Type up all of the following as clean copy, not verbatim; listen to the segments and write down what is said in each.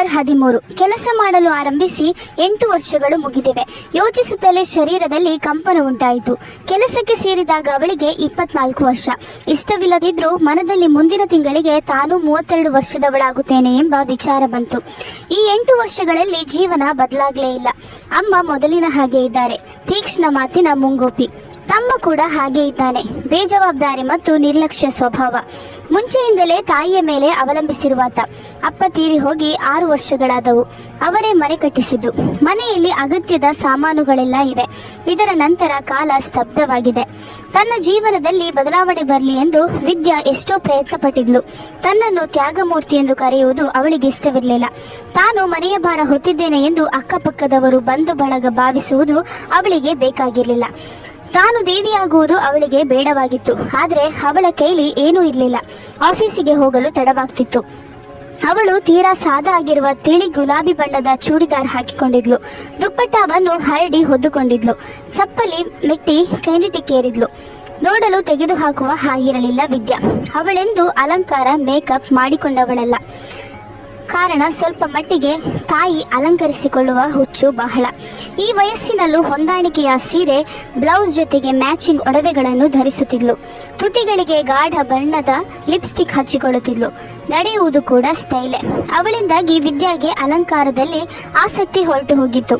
October 13. ಕೆಲಸ ಮಾಡಲು ಆರಂಭಿಸಿ 8 ವರ್ಷಗಳು ಮುಗಿದಿವೆ. ಯೋಚಿಸುತ್ತಲೇ ಶರೀರದಲ್ಲಿ ಕಂಪನ ಉಂಟಾಯಿತು. ಕೆಲಸಕ್ಕೆ ಸೇರಿದಾಗ ಅವಳಿಗೆ 24 ವರ್ಷ. ಇಷ್ಟವಿಲ್ಲದಿದ್ರೂ ಮನದಲ್ಲಿ ಮುಂದಿನ ತಿಂಗಳಿಗೆ ತಾನು 32 ವರ್ಷದವಳಾಗುತ್ತೇನೆ ಎಂಬ ವಿಚಾರ ಬಂತು. ಈ 8 ವರ್ಷಗಳಲ್ಲಿ ಜೀವನ ಬದಲಾಗಲೇ ಇಲ್ಲ. ಅಮ್ಮ ಮೊದಲಿನ ಹಾಗೆ ಇದ್ದಾರೆ, ತೀಕ್ಷ್ಣ ಮಾತಿನ ಮುಂಗೋಪಿ. ತಮ್ಮ ಕೂಡ ಹಾಗೆ ಇದ್ದಾನೆ, ಬೇಜವಾಬ್ದಾರಿ ಮತ್ತು ನಿರ್ಲಕ್ಷ್ಯ ಸ್ವಭಾವ. ಮುಂಚೆಯಿಂದಲೇ ತಾಯಿಯ ಮೇಲೆ ಅವಲಂಬಿಸಿರುವಾತ. ಅಪ್ಪ ತೀರಿ ಹೋಗಿ 6 ವರ್ಷಗಳಾದವು. ಅವರೇ ಮನೆ ಕಟ್ಟಿಸಿದ್ದು. ಮನೆಯಲ್ಲಿ ಅಗತ್ಯದ ಸಾಮಾನುಗಳೆಲ್ಲ ಇವೆ. ಇದರ ನಂತರ ಕಾಲ ಸ್ತಬ್ಧವಾಗಿದೆ. ತನ್ನ ಜೀವನದಲ್ಲಿ ಬದಲಾವಣೆ ಬರಲಿ ಎಂದು ವಿದ್ಯಾ ಎಷ್ಟೋ ಪ್ರಯತ್ನ ಪಟ್ಟಿದ್ಲು. ತನ್ನನ್ನು ತ್ಯಾಗಮೂರ್ತಿ ಎಂದು ಕರೆಯುವುದು ಅವಳಿಗೆ ಇಷ್ಟವಿರಲಿಲ್ಲ. ತಾನು ಮನೆಯ ಭಾರ ಹೊತ್ತಿದ್ದೇನೆ ಎಂದು ಅಕ್ಕಪಕ್ಕದವರು ಬಂಧು ಬಳಗ ಭಾವಿಸುವುದು ಅವಳಿಗೆ ಬೇಕಾಗಿರಲಿಲ್ಲ. ತಾನು ದೇವಿಯಾಗುವುದು ಅವಳಿಗೆ ಬೇಡವಾಗಿತ್ತು. ಆದರೆ ಅವಳ ಕೈಲಿ ಏನೂ ಇರಲಿಲ್ಲ. ಆಫೀಸಿಗೆ ಹೋಗಲು ತಡವಾಗ್ತಿತ್ತು. ಅವಳು ತೀರಾ ಸಾದಾ ಆಗಿರುವ ತಿಳಿ ಗುಲಾಬಿ ಬಣ್ಣದ ಚೂಡಿದಾರ್ ಹಾಕಿಕೊಂಡಿದ್ಲು. ದುಪ್ಪಟ್ಟವನ್ನು ಹರಡಿ ಹೊದ್ದುಕೊಂಡಿದ್ಲು. ಚಪ್ಪಲಿ ಮೆಟ್ಟಿ ಕೈನಿಟಿಕ್ಕೇರಿದ್ಲು. ನೋಡಲು ತೆಗೆದುಹಾಕುವ ಹಾಗಿರಲಿಲ್ಲ ವಿದ್ಯಾ. ಅವಳೆಂದು ಅಲಂಕಾರ ಮೇಕಪ್ ಮಾಡಿಕೊಂಡವಳಲ್ಲ. ಕಾರಣ ಸ್ವಲ್ಪ ಮಟ್ಟಿಗೆ ತಾಯಿ ಅಲಂಕರಿಸಿಕೊಳ್ಳುವ ಹುಚ್ಚು ಬಹಳ. ಈ ವಯಸ್ಸಿನಲ್ಲೂ ಹೊಂದಾಣಿಕೆಯ ಸೀರೆ, ಬ್ಲೌಸ್ ಜೊತೆಗೆ ಮ್ಯಾಚಿಂಗ್ ಒಡವೆಗಳನ್ನು ಧರಿಸುತ್ತಿದ್ಲು. ತುಟಿಗಳಿಗೆ ಗಾಢ ಬಣ್ಣದ ಲಿಪ್ಸ್ಟಿಕ್ ಹಚ್ಚಿಕೊಳ್ಳುತ್ತಿದ್ಲು. ನಡೆಯುವುದು ಕೂಡ ಸ್ಟೈಲೇ. ಅವಳಿಂದಾಗಿ ವಿದ್ಯಾಗೆ ಅಲಂಕಾರದಲ್ಲಿ ಆಸಕ್ತಿ ಹೊರಟು ಹೋಗಿತ್ತು.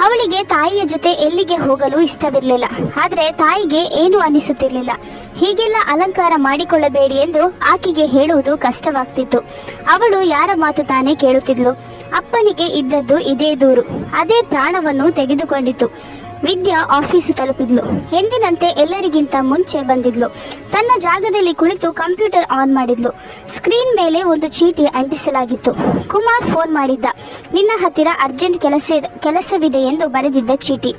ಅವಳಿಗೆ ತಾಯಿಯ ಜೊತೆ ಎಲ್ಲಿಗೆ ಹೋಗಲು ಇಷ್ಟವಿರಲಿಲ್ಲ. ಆದರೆ ತಾಯಿಗೆ ಏನೂ ಅನಿಸುತ್ತಿರಲಿಲ್ಲ. ಹೀಗೆಲ್ಲ ಅಲಂಕಾರ ಮಾಡಿಕೊಳ್ಳಬೇಡಿ ಎಂದು ಆಕೆಗೆ ಹೇಳುವುದು ಕಷ್ಟವಾಗ್ತಿತ್ತು. ಅವಳು ಯಾರ ಮಾತು ತಾನೇ ಕೇಳುತ್ತಿದ್ಲು. ಅಪ್ಪನಿಗೆ ಇದ್ದದ್ದು ಇದೇ ದೂರು. ಅದೇ ಪ್ರಾಣವನ್ನು ತೆಗೆದುಕೊಂಡಿತು. ವಿದ್ಯಾ ಆಫೀಸು ತಲುಪಿದ್ಲು. ಎಂದಿನಂತೆ ಎಲ್ಲರಿಗಿಂತ ಮುಂಚೆ ಬಂದಿದ್ಲು. ತನ್ನ ಜಾಗದಲ್ಲಿ ಕುಳಿತು ಕಂಪ್ಯೂಟರ್ ಆನ್ ಮಾಡಿದ್ಲು. ಸ್ಕ್ರೀನ್ ಮೇಲೆ ಒಂದು ಚೀಟಿ ಅಂಟಿಸಲಾಗಿತ್ತು. ಕುಮಾರ್ ಫೋನ್ ಮಾಡಿದ್ದ. ನಿನ್ನ ಹತ್ತಿರ ಅರ್ಜೆಂಟ್ ಕೆಲಸವಿದೆ ಎಂದು ಬರೆದಿದ್ದ ಚೀಟಿ.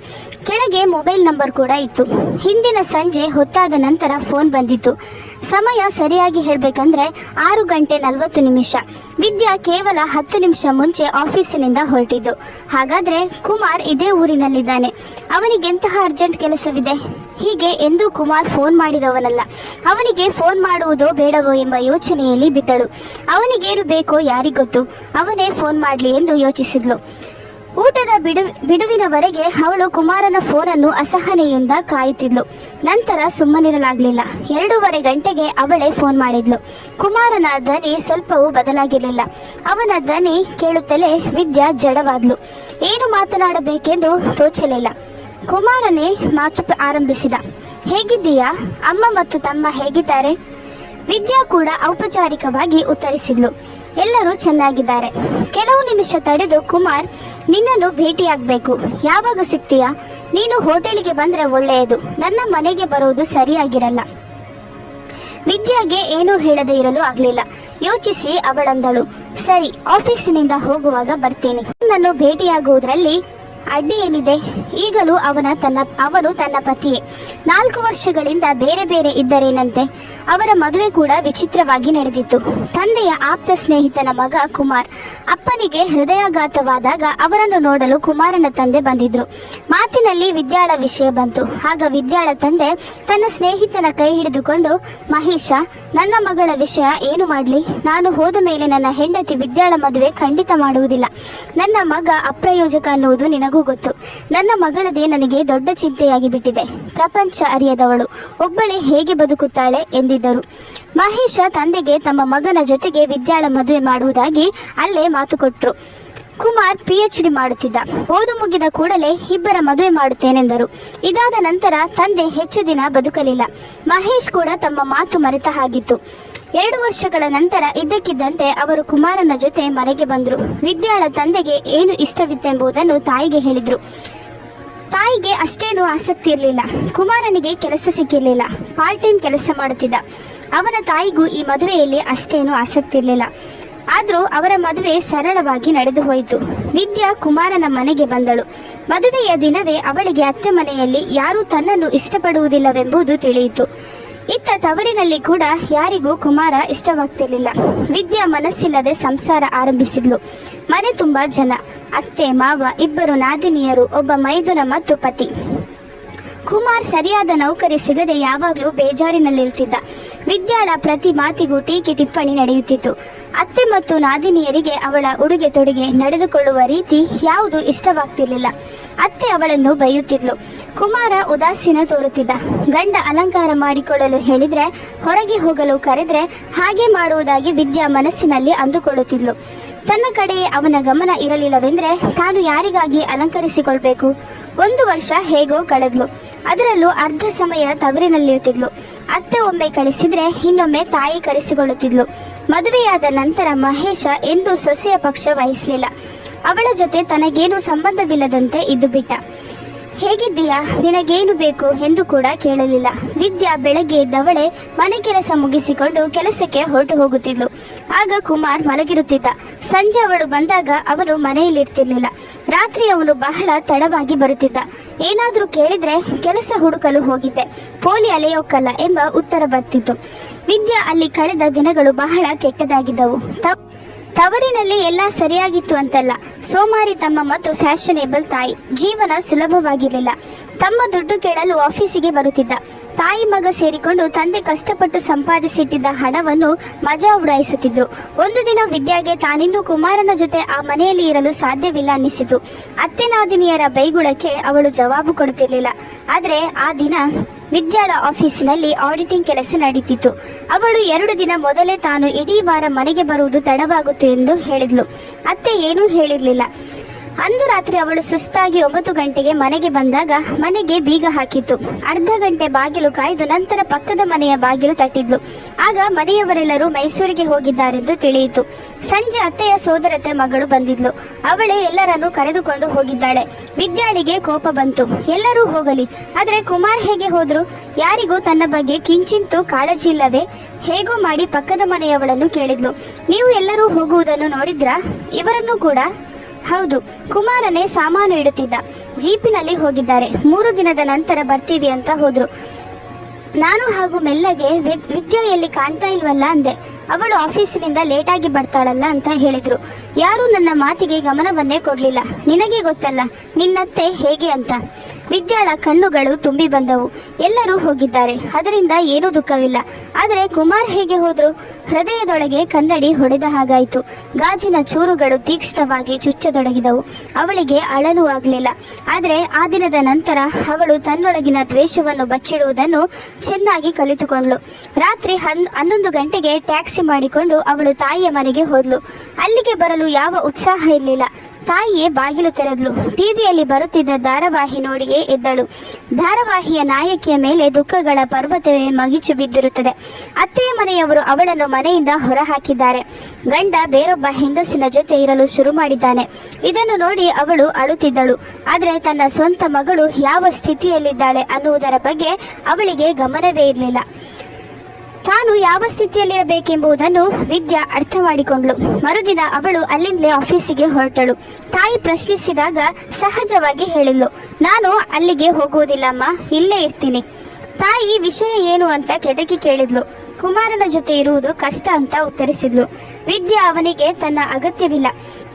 ಕೆಳಗೆ ಮೊಬೈಲ್ ನಂಬರ್ ಕೂಡ ಇತ್ತು. ಹಿಂದಿನ ಸಂಜೆ ಹೊತ್ತಾದ ನಂತರ ಫೋನ್ ಬಂದಿತ್ತು. ಸಮಯ ಸರಿಯಾಗಿ ಹೇಳಬೇಕಂದ್ರೆ 6:40. ವಿದ್ಯಾ ಕೇವಲ 10 ನಿಮಿಷ ಮುಂಚೆ ಆಫೀಸಿನಿಂದ ಹೊರಟಿದ್ದು. ಹಾಗಾದ್ರೆ ಕುಮಾರ್ ಇದೇ ಊರಿನಲ್ಲಿದ್ದಾನೆ. ಅವನಿಗೆಂತಹ ಅರ್ಜೆಂಟ್ ಕೆಲಸವಿದೆ? ಹೀಗೆ ಎಂದೂ ಕುಮಾರ್ ಫೋನ್ ಮಾಡಿದವನಲ್ಲ. ಅವನಿಗೆ ಫೋನ್ ಮಾಡುವುದೋ ಬೇಡವೋ ಎಂಬ ಯೋಚನೆಯಲ್ಲಿ ಬಿದ್ದಳು. ಅವನಿಗೇನು ಬೇಕೋ ಯಾರಿಗೊತ್ತು, ಅವನೇ ಫೋನ್ ಮಾಡಲಿ ಎಂದು ಯೋಚಿಸಿದ್ಲು. ಊಟದ ಬಿಡುವಿನವರೆಗೆ ಅವಳು ಕುಮಾರನ ಫೋನನ್ನು ಅಸಹನೆಯಿಂದ ಕಾಯುತ್ತಿದ್ಲು. ನಂತರ ಸುಮ್ಮನಿರಲಾಗಲಿಲ್ಲ. 2:15 ಗಂಟೆಗೆ ಅವಳೇ ಫೋನ್ ಮಾಡಿದ್ಲು. ಕುಮಾರನ ಧ್ವನಿ ಸ್ವಲ್ಪವೂ ಬದಲಾಗಿರಲಿಲ್ಲ. ಅವನ ಧ್ವನಿ ಕೇಳುತ್ತಲೇ ವಿದ್ಯಾ ಜಡವಾದ್ಲು. ಏನು ಮಾತನಾಡಬೇಕೆಂದು ತೋಚಲಿಲ್ಲ. ಕುಮಾರನೇ ಮಾತು ಆರಂಭಿಸಿದ. ಹೇಗಿದ್ದೀಯಾ? ಅಮ್ಮ ಮತ್ತು ತಮ್ಮ ಹೇಗಿದ್ದಾರೆ? ವಿದ್ಯಾ ಕೂಡ ಔಪಚಾರಿಕವಾಗಿ ಉತ್ತರಿಸಿದ್ಲು. ಎಲ್ಲರೂ ಚೆನ್ನಾಗಿದ್ದಾರೆ. ಕೆಲವು ನಿಮಿಷ ತಡೆದು ಕುಮಾರ್, ನಿನ್ನನ್ನು ಭೇಟಿಯಾಗಬೇಕು. ಯಾವಾಗ ಸಿಗ್ತೀಯಾ? ನೀನು ಹೋಟೆಲಿಗೆ ಬಂದರೆ ಒಳ್ಳೆಯದು. ನನ್ನ ಮನೆಗೆ ಬರೋದು ಸರಿಯಾಗಿರಲ್ಲ. ವಿದ್ಯಾಗೆ ಏನೂ ಹೇಳದೇ ಇರಲು ಆಗಲಿಲ್ಲ. ಯೋಚಿಸಿ ಅವಳಂದಳು, ಸರಿ, ಆಫೀಸಿನಿಂದ ಹೋಗುವಾಗ ಬರ್ತೀನಿ. ನನ್ನನ್ನು ಭೇಟಿಯಾಗುವುದರಲ್ಲಿ ಅಡ್ಡಿ ಏನಿದೆ? ಈಗಲೂ ಅವನು ತನ್ನ ಪತಿಯೇ. 4 ವರ್ಷಗಳಿಂದ ಬೇರೆ ಬೇರೆ ಇದ್ದರೇನಂತೆ. ಅವರ ಮದುವೆ ಕೂಡ ವಿಚಿತ್ರವಾಗಿ ನಡೆದಿತ್ತು. ತಂದೆಯ ಆಪ್ತ ಸ್ನೇಹಿತನ ಮಗ ಕುಮಾರ್. ಅಪ್ಪನಿಗೆ ಹೃದಯಾಘಾತವಾದಾಗ ಅವರನ್ನು ನೋಡಲು ಕುಮಾರನ ತಂದೆ ಬಂದಿದ್ರು. ಮಾತಿನಲ್ಲಿ ವಿದ್ಯಾಳ ವಿಷಯ ಬಂತು. ಆಗ ವಿದ್ಯಾಳ ತಂದೆ ತನ್ನ ಸ್ನೇಹಿತನ ಕೈ ಹಿಡಿದುಕೊಂಡು, ಮಹೇಶ, ನನ್ನ ಮಗಳ ವಿಷಯ ಏನು ಮಾಡಲಿ? ನಾನು ಹೋದ ಮೇಲೆ ನನ್ನ ಹೆಂಡತಿ ವಿದ್ಯಾಳ ಮದುವೆ ಖಂಡಿತ ಮಾಡುವುದಿಲ್ಲ. ನನ್ನ ಮಗ ಅಪ್ರಯೋಜಕ ಅನ್ನುವುದು ನಿನಗೂ ಗೊತ್ತು. ನನ್ನ ಮಗಳದೇ ನನಗೆ ದೊಡ್ಡ ಚಿಂತೆಯಾಗಿ ಬಿಟ್ಟಿದೆ. ಪ್ರಪಂಚ ಅರಿಯದವಳು ಒಬ್ಬಳೇ ಹೇಗೆ ಬದುಕುತ್ತಾಳೆ ಎಂದಿದ್ದರು. ಮಹೇಶ ತಂದೆಗೆ ತಮ್ಮ ಮಗನ ಜೊತೆಗೆ ವಿದ್ಯಾಳ ಮದುವೆ ಮಾಡುವುದಾಗಿ ಅಲ್ಲೇ ಮಾತು ಕೊಟ್ಟರು. ಕುಮಾರ್ PhD ಮಾಡುತ್ತಿದ್ದ. ಓದು ಮುಗಿದ ಕೂಡಲೇ ಇಬ್ಬರ ಮದುವೆ ಮಾಡುತ್ತೇನೆಂದರು. ಇದಾದ ನಂತರ ತಂದೆ ಹೆಚ್ಚು ದಿನ ಬದುಕಲಿಲ್ಲ. ಮಹೇಶ್ ಕೂಡ ತಮ್ಮ ಮಾತು ಮರೆತ ಹಾಗಿತ್ತು. 2 ವರ್ಷಗಳ ನಂತರ ಇದ್ದಕ್ಕಿದ್ದಂತೆ ಅವರು ಕುಮಾರನ ಜೊತೆ ಮನೆಗೆ ಬಂದರು. ವಿದ್ಯಾಳ ತಂದೆಗೆ ಏನು ಇಷ್ಟವಿತ್ತೆಂಬುದನ್ನು ತಾಯಿಗೆ ಹೇಳಿದರು. ತಾಯಿಗೆ ಅಷ್ಟೇನೂ ಆಸಕ್ತಿ ಇರಲಿಲ್ಲ. ಕುಮಾರನಿಗೆ ಕೆಲಸ ಸಿಕ್ಕಿರಲಿಲ್ಲ. ಪಾರ್ಟ್ ಟೈಮ್ ಕೆಲಸ ಮಾಡುತ್ತಿದ್ದ. ಅವನ ತಾಯಿಗೂ ಈ ಮದುವೆಯಲ್ಲಿ ಅಷ್ಟೇನೂ ಆಸಕ್ತಿ ಇರಲಿಲ್ಲ. ಆದರೂ ಅವರ ಮದುವೆ ಸರಳವಾಗಿ ನಡೆದು ಹೋಯಿತು. ವಿದ್ಯಾ ಕುಮಾರನ ಮನೆಗೆ ಬಂದಳು. ಮದುವೆಯ ದಿನವೇ ಅವಳಿಗೆ ಅತ್ತೆ ಮನೆಯಲ್ಲಿ ಯಾರೂ ತನ್ನನ್ನು ಇಷ್ಟಪಡುವುದಿಲ್ಲವೆಂಬುದು ತಿಳಿಯಿತು. ಇತ್ತ ತವರಿನಲ್ಲಿ ಕೂಡ ಯಾರಿಗೂ ಕುಮಾರ ಇಷ್ಟವಾಗ್ತಿರ್ಲಿಲ್ಲ. ವಿದ್ಯಾ ಮನಸ್ಸಿಲ್ಲದೆ ಸಂಸಾರ ಆರಂಭಿಸಿದ್ಲು. ಮನೆ ತುಂಬಾ ಜನ, ಅತ್ತೆ ಮಾವ, 2 ನಾದಿನಿಯರು, ಒಬ್ಬ ಮೈದುನ ಮತ್ತು ಪತಿ. ಕುಮಾರ್ ಸರಿಯಾದ ನೌಕರಿ ಸಿಗದೆ ಯಾವಾಗಲೂ ಬೇಜಾರಿನಲ್ಲಿರುತ್ತಿದ್ದ. ವಿದ್ಯಾಳ ಪ್ರತಿ ಮಾತಿಗೂ ಟೀಕೆ ಟಿಪ್ಪಣಿ ನಡೆಯುತ್ತಿತ್ತು. ಅತ್ತೆ ಮತ್ತು ನಾದಿನಿಯರಿಗೆ ಅವಳ ಉಡುಗೆ ತೊಡುಗೆ ನಡೆದುಕೊಳ್ಳುವ ರೀತಿ ಯಾವುದು ಇಷ್ಟವಾಗ್ತಿರ್ಲಿಲ್ಲ. ಅತ್ತೆ ಅವಳನ್ನು ಬೈಯುತ್ತಿದ್ಲು. ಕುಮಾರ ಉದಾಸೀನ ತೋರುತ್ತಿದ್ದ. ಗಂಡ ಅಲಂಕಾರ ಮಾಡಿಕೊಳ್ಳಲು ಹೇಳಿದ್ರೆ, ಹೊರಗೆ ಹೋಗಲು ಕರೆದ್ರೆ ಹಾಗೆ ಮಾಡುವುದಾಗಿ ವಿದ್ಯಾ ಮನಸ್ಸಿನಲ್ಲಿ ಅಂದುಕೊಳ್ಳುತ್ತಿದ್ಲು. ತನ್ನ ಕಡೆ ಅವನ ಗಮನ ಇರಲಿಲ್ಲವೆಂದ್ರೆ ತಾನು ಯಾರಿಗಾಗಿ ಅಲಂಕರಿಸಿಕೊಳ್ಬೇಕು. 1 ವರ್ಷ ಹೇಗೋ ಕಳೆದ್ಲು. ಅದರಲ್ಲೂ ಅರ್ಧ ಸಮಯ ತವರಿನಲ್ಲಿರುತ್ತಿದ್ಲು. ಅತ್ತೆ ಒಮ್ಮೆ ಕಳಿಸಿದ್ರೆ ಇನ್ನೊಮ್ಮೆ ತಾಯಿ ಕರೆಸಿಕೊಳ್ಳುತ್ತಿದ್ಲು. ಮದುವೆಯಾದ ನಂತರ ಮಹೇಶ ಎಂದೂ ಸೊಸೆಯ ಪಕ್ಷ ವಹಿಸಲಿಲ್ಲ. ಅವಳ ಜೊತೆ ತನಗೇನು ಸಂಬಂಧವಿಲ್ಲದಂತೆ ಇದ್ದು ಬಿಟ್ಟ. ಹೇಗಿದ್ದೀಯಾ, ನಿನಗೇನು ಬೇಕು ಎಂದು ಕೂಡ ಕೇಳಲಿಲ್ಲ. ವಿದ್ಯಾ ಬೆಳಗ್ಗೆ ಎದ್ದವಳೆ ಮನೆ ಕೆಲಸ ಮುಗಿಸಿಕೊಂಡು ಕೆಲಸಕ್ಕೆ ಹೊರಟು ಹೋಗುತ್ತಿದ್ಲು. ಆಗ ಕುಮಾರ್ ಮಲಗಿರುತ್ತಿದ್ದ. ಸಂಜೆ ಅವಳು ಬಂದಾಗ ಅವನು ಮನೆಯಲ್ಲಿರ್ತಿರ್ಲಿಲ್ಲ. ರಾತ್ರಿ ಅವನು ಬಹಳ ತಡವಾಗಿ ಬರುತ್ತಿದ್ದ. ಏನಾದರೂ ಕೇಳಿದ್ರೆ ಕೆಲಸ ಹುಡುಕಲು ಹೋಗಿದ್ದೆ, ಪೋಲಿ ಅಲೆಯೋಕ್ಕಲ್ಲ ಎಂಬ ಉತ್ತರ ಬರ್ತಿತ್ತು. ವಿದ್ಯಾ ಅಲ್ಲಿ ಕಳೆದ ದಿನಗಳು ಬಹಳ ಕೆಟ್ಟದಾಗಿದ್ದವು. ತವರಿನಲ್ಲಿ ಎಲ್ಲ ಸರಿಯಾಗಿತ್ತು ಅಂತಲ್ಲ, ಸೋಮಾರಿ ತಮ್ಮ ಮತ್ತು ಫ್ಯಾಷನೇಬಲ್ ತಾಯಿ. ಜೀವನ ಸುಲಭವಾಗಿರಲಿಲ್ಲ. ತಮ್ಮ ದುಡ್ಡು ಕೇಳಲು ಆಫೀಸಿಗೆ ಬರುತ್ತಿದ್ದ. ತಾಯಿ ಮಗ ಸೇರಿಕೊಂಡು ತಂದೆ ಕಷ್ಟಪಟ್ಟು ಸಂಪಾದಿಸಿಟ್ಟಿದ್ದ ಹಣವನ್ನು ಮಜಾ ಉಡಾಯಿಸುತ್ತಿದ್ರು. ಒಂದು ದಿನ ವಿದ್ಯಾಗೆ ತಾನಿನ್ನೂ ಕುಮಾರನ ಜೊತೆ ಆ ಮನೆಯಲ್ಲಿ ಇರಲು ಸಾಧ್ಯವಿಲ್ಲ ಅನ್ನಿಸಿತು. ಅತ್ತೆ ನಾದಿನಿಯರ ಬೈಗುಳಕ್ಕೆ ಅವಳು ಜವಾಬು ಕೊಡುತ್ತಿರಲಿಲ್ಲ. ಆದರೆ ಆ ದಿನ ವಿದ್ಯಾಳ ಆಫೀಸಿನಲ್ಲಿ ಆಡಿಟಿಂಗ್ ಕೆಲಸ ನಡೀತಿತ್ತು. ಅವಳು 2 ದಿನ ಮೊದಲೇ ತಾನು ಇಡೀ ವಾರ ಮನೆಗೆ ಬರುವುದು ತಡವಾಗುತ್ತೆ ಎಂದು ಹೇಳಿದ್ಲು. ಅತ್ತೆ ಏನೂ ಹೇಳಿರಲಿಲ್ಲ. ಅಂದು ರಾತ್ರಿ ಅವಳು ಸುಸ್ತಾಗಿ 9 ಗಂಟೆಗೆ ಮನೆಗೆ ಬಂದಾಗ ಮನೆಗೆ ಬೀಗ ಹಾಕಿತ್ತು. ಅರ್ಧ ಗಂಟೆ ಬಾಗಿಲು ಕಾಯ್ದು ನಂತರ ಪಕ್ಕದ ಮನೆಯ ಬಾಗಿಲು ತಟ್ಟಿದ್ಲು. ಆಗ ಮನೆಯವರೆಲ್ಲರೂ ಮೈಸೂರಿಗೆ ಹೋಗಿದ್ದಾರೆಂದು ತಿಳಿಯಿತು. ಸಂಜೆ ಅತ್ತೆಯ ಸೋದರತೆ ಮಗಳು ಬಂದಿದ್ಲು. ಅವಳೇ ಎಲ್ಲರನ್ನೂ ಕರೆದುಕೊಂಡು ಹೋಗಿದ್ದಾಳೆ. ವಿದ್ಯಾಳಿಗೆ ಕೋಪ ಬಂತು. ಎಲ್ಲರೂ ಹೋಗಲಿ, ಆದರೆ ಕುಮಾರ್ ಹೇಗೆ ಹೋದ್ರು? ಯಾರಿಗೂ ತನ್ನ ಬಗ್ಗೆ ಕಿಂಚಿಂತೂ ಕಾಳಜಿ ಇಲ್ಲವೇ? ಹೇಗೋ ಮಾಡಿ ಪಕ್ಕದ ಮನೆಯವಳನ್ನು ಕೇಳಿದ್ಲು. ನೀವು ಎಲ್ಲರೂ ಹೋಗುವುದನ್ನು ನೋಡಿದ್ರಾ? ಇವರನ್ನು ಕೂಡ? ಹೌದು, ಕುಮಾರನೇ ಸಾಮಾನು ಇಡುತ್ತಿದ್ದ. ಜೀಪಿನಲ್ಲಿ ಹೋಗಿದ್ದಾರೆ. 3 ದಿನದ ನಂತರ ಬರ್ತೀವಿ ಅಂತ ಹೋದ್ರು. ನಾನು ಹಾಗೂ ಮೆಲ್ಲಗೆ ವಿದ್ಯಾ ಎಲ್ಲಿ ಕಾಣ್ತಾ ಇಲ್ವಲ್ಲ ಅಂದೆ. ಅವಳು ಆಫೀಸಿನಿಂದ ಲೇಟಾಗಿ ಬರ್ತಾಳಲ್ಲ ಅಂತ ಹೇಳಿದ್ರು. ಯಾರೂ ನನ್ನ ಮಾತಿಗೆ ಗಮನವನ್ನೇ ಕೊಡಲಿಲ್ಲ. ನಿನಗೆ ಗೊತ್ತಲ್ಲ ನಿನ್ನತ್ತೆ ಹೇಗೆ ಅಂತ. ವಿದ್ಯಾಳ ಕಣ್ಣುಗಳು ತುಂಬಿ ಬಂದವು. ಎಲ್ಲರೂ ಹೋಗಿದ್ದಾರೆ, ಅದರಿಂದ ಏನೂ ದುಃಖವಿಲ್ಲ. ಆದರೆ ಕುಮಾರ್ ಹೇಗೆ ಹೋದ್ರು? ಹೃದಯದೊಳಗೆ ಕನ್ನಡಿ ಹೊಡೆದ ಹಾಗಾಯಿತು. ಗಾಜಿನ ಚೂರುಗಳು ತೀಕ್ಷ್ಣವಾಗಿ ಚುಚ್ಚತೊಡಗಿದವು. ಅವಳಿಗೆ ಅಳಲು ಆಗಲಿಲ್ಲ. ಆದರೆ ಆ ದಿನದ ನಂತರ ಅವಳು ತನ್ನೊಳಗಿನ ದ್ವೇಷವನ್ನು ಬಚ್ಚಿಡುವುದನ್ನು ಚೆನ್ನಾಗಿ ಕಲಿತುಕೊಂಡ್ಳು. ರಾತ್ರಿ 11 ಗಂಟೆಗೆ ಟ್ಯಾಕ್ಸಿ ಮಾಡಿಕೊಂಡು ಅವಳು ತಾಯಿಯ ಮನೆಗೆ ಹೋದ್ಲು. ಅಲ್ಲಿಗೆ ಬರಲು ಯಾವ ಉತ್ಸಾಹ ಇರಲಿಲ್ಲ. ತಾಯಿಯೇ ಬಾಗಿಲು ತೆರೆದ್ಲು. ಟಿವಿಯಲ್ಲಿ ಬರುತ್ತಿದ್ದ ಧಾರಾವಾಹಿ ನೋಡಿಯೇ ಎದ್ದಳು. ಧಾರಾವಾಹಿಯ ನಾಯಕಿಯ ಮೇಲೆ ದುಃಖಗಳ ಪರ್ವತವೇ ಮಗಿಚು ಬಿದ್ದಿರುತ್ತದೆ. ಅತ್ತೆಯ ಮನೆಯವರು ಅವಳನ್ನು ಮನೆಯಿಂದ ಹೊರ ಹಾಕಿದ್ದಾರೆ. ಗಂಡ ಬೇರೊಬ್ಬ ಹೆಂಗಸಿನ ಜೊತೆ ಇರಲು ಶುರು ಮಾಡಿದ್ದಾನೆ. ಇದನ್ನು ನೋಡಿ ಅವಳು ಅಳುತ್ತಿದ್ದಳು. ಆದರೆ ತನ್ನ ಸ್ವಂತ ಮಗಳು ಯಾವ ಸ್ಥಿತಿಯಲ್ಲಿದ್ದಾಳೆ ಅನ್ನುವುದರ ಬಗ್ಗೆ ಅವಳಿಗೆ ಗಮನವೇ ಇರಲಿಲ್ಲ. ತಾನು ಯಾವ ಸ್ಥಿತಿಯಲ್ಲಿರಬೇಕೆಂಬುದನ್ನು ವಿದ್ಯಾ ಅರ್ಥ ಮಾಡಿಕೊಂಡ್ಳು. ಮರುದಿನ ಅವಳು ಅಲ್ಲಿಂದಲೇ ಆಫೀಸಿಗೆ ಹೊರಟಳು. ತಾಯಿ ಪ್ರಶ್ನಿಸಿದಾಗ ಸಹಜವಾಗಿ ಹೇಳಿದ್ಲು, ನಾನು ಅಲ್ಲಿಗೆ ಹೋಗುವುದಿಲ್ಲಮ್ಮ, ಇಲ್ಲೇ ಇರ್ತೀನಿ. ತಾಯಿ ವಿಷಯ ಏನು ಅಂತ ಕೆದಕಿ ಕೇಳಿದ್ಲು. ಕುಮಾರನ ಜೊತೆ ಇರುವುದು ಕಷ್ಟ ಅಂತ ಉತ್ತರಿಸಿದ್ಲು. ವಿದ್ಯಾ ಅವನಿಗೆ ತನ್ನ ಅಗತ್ಯವಿಲ್ಲ.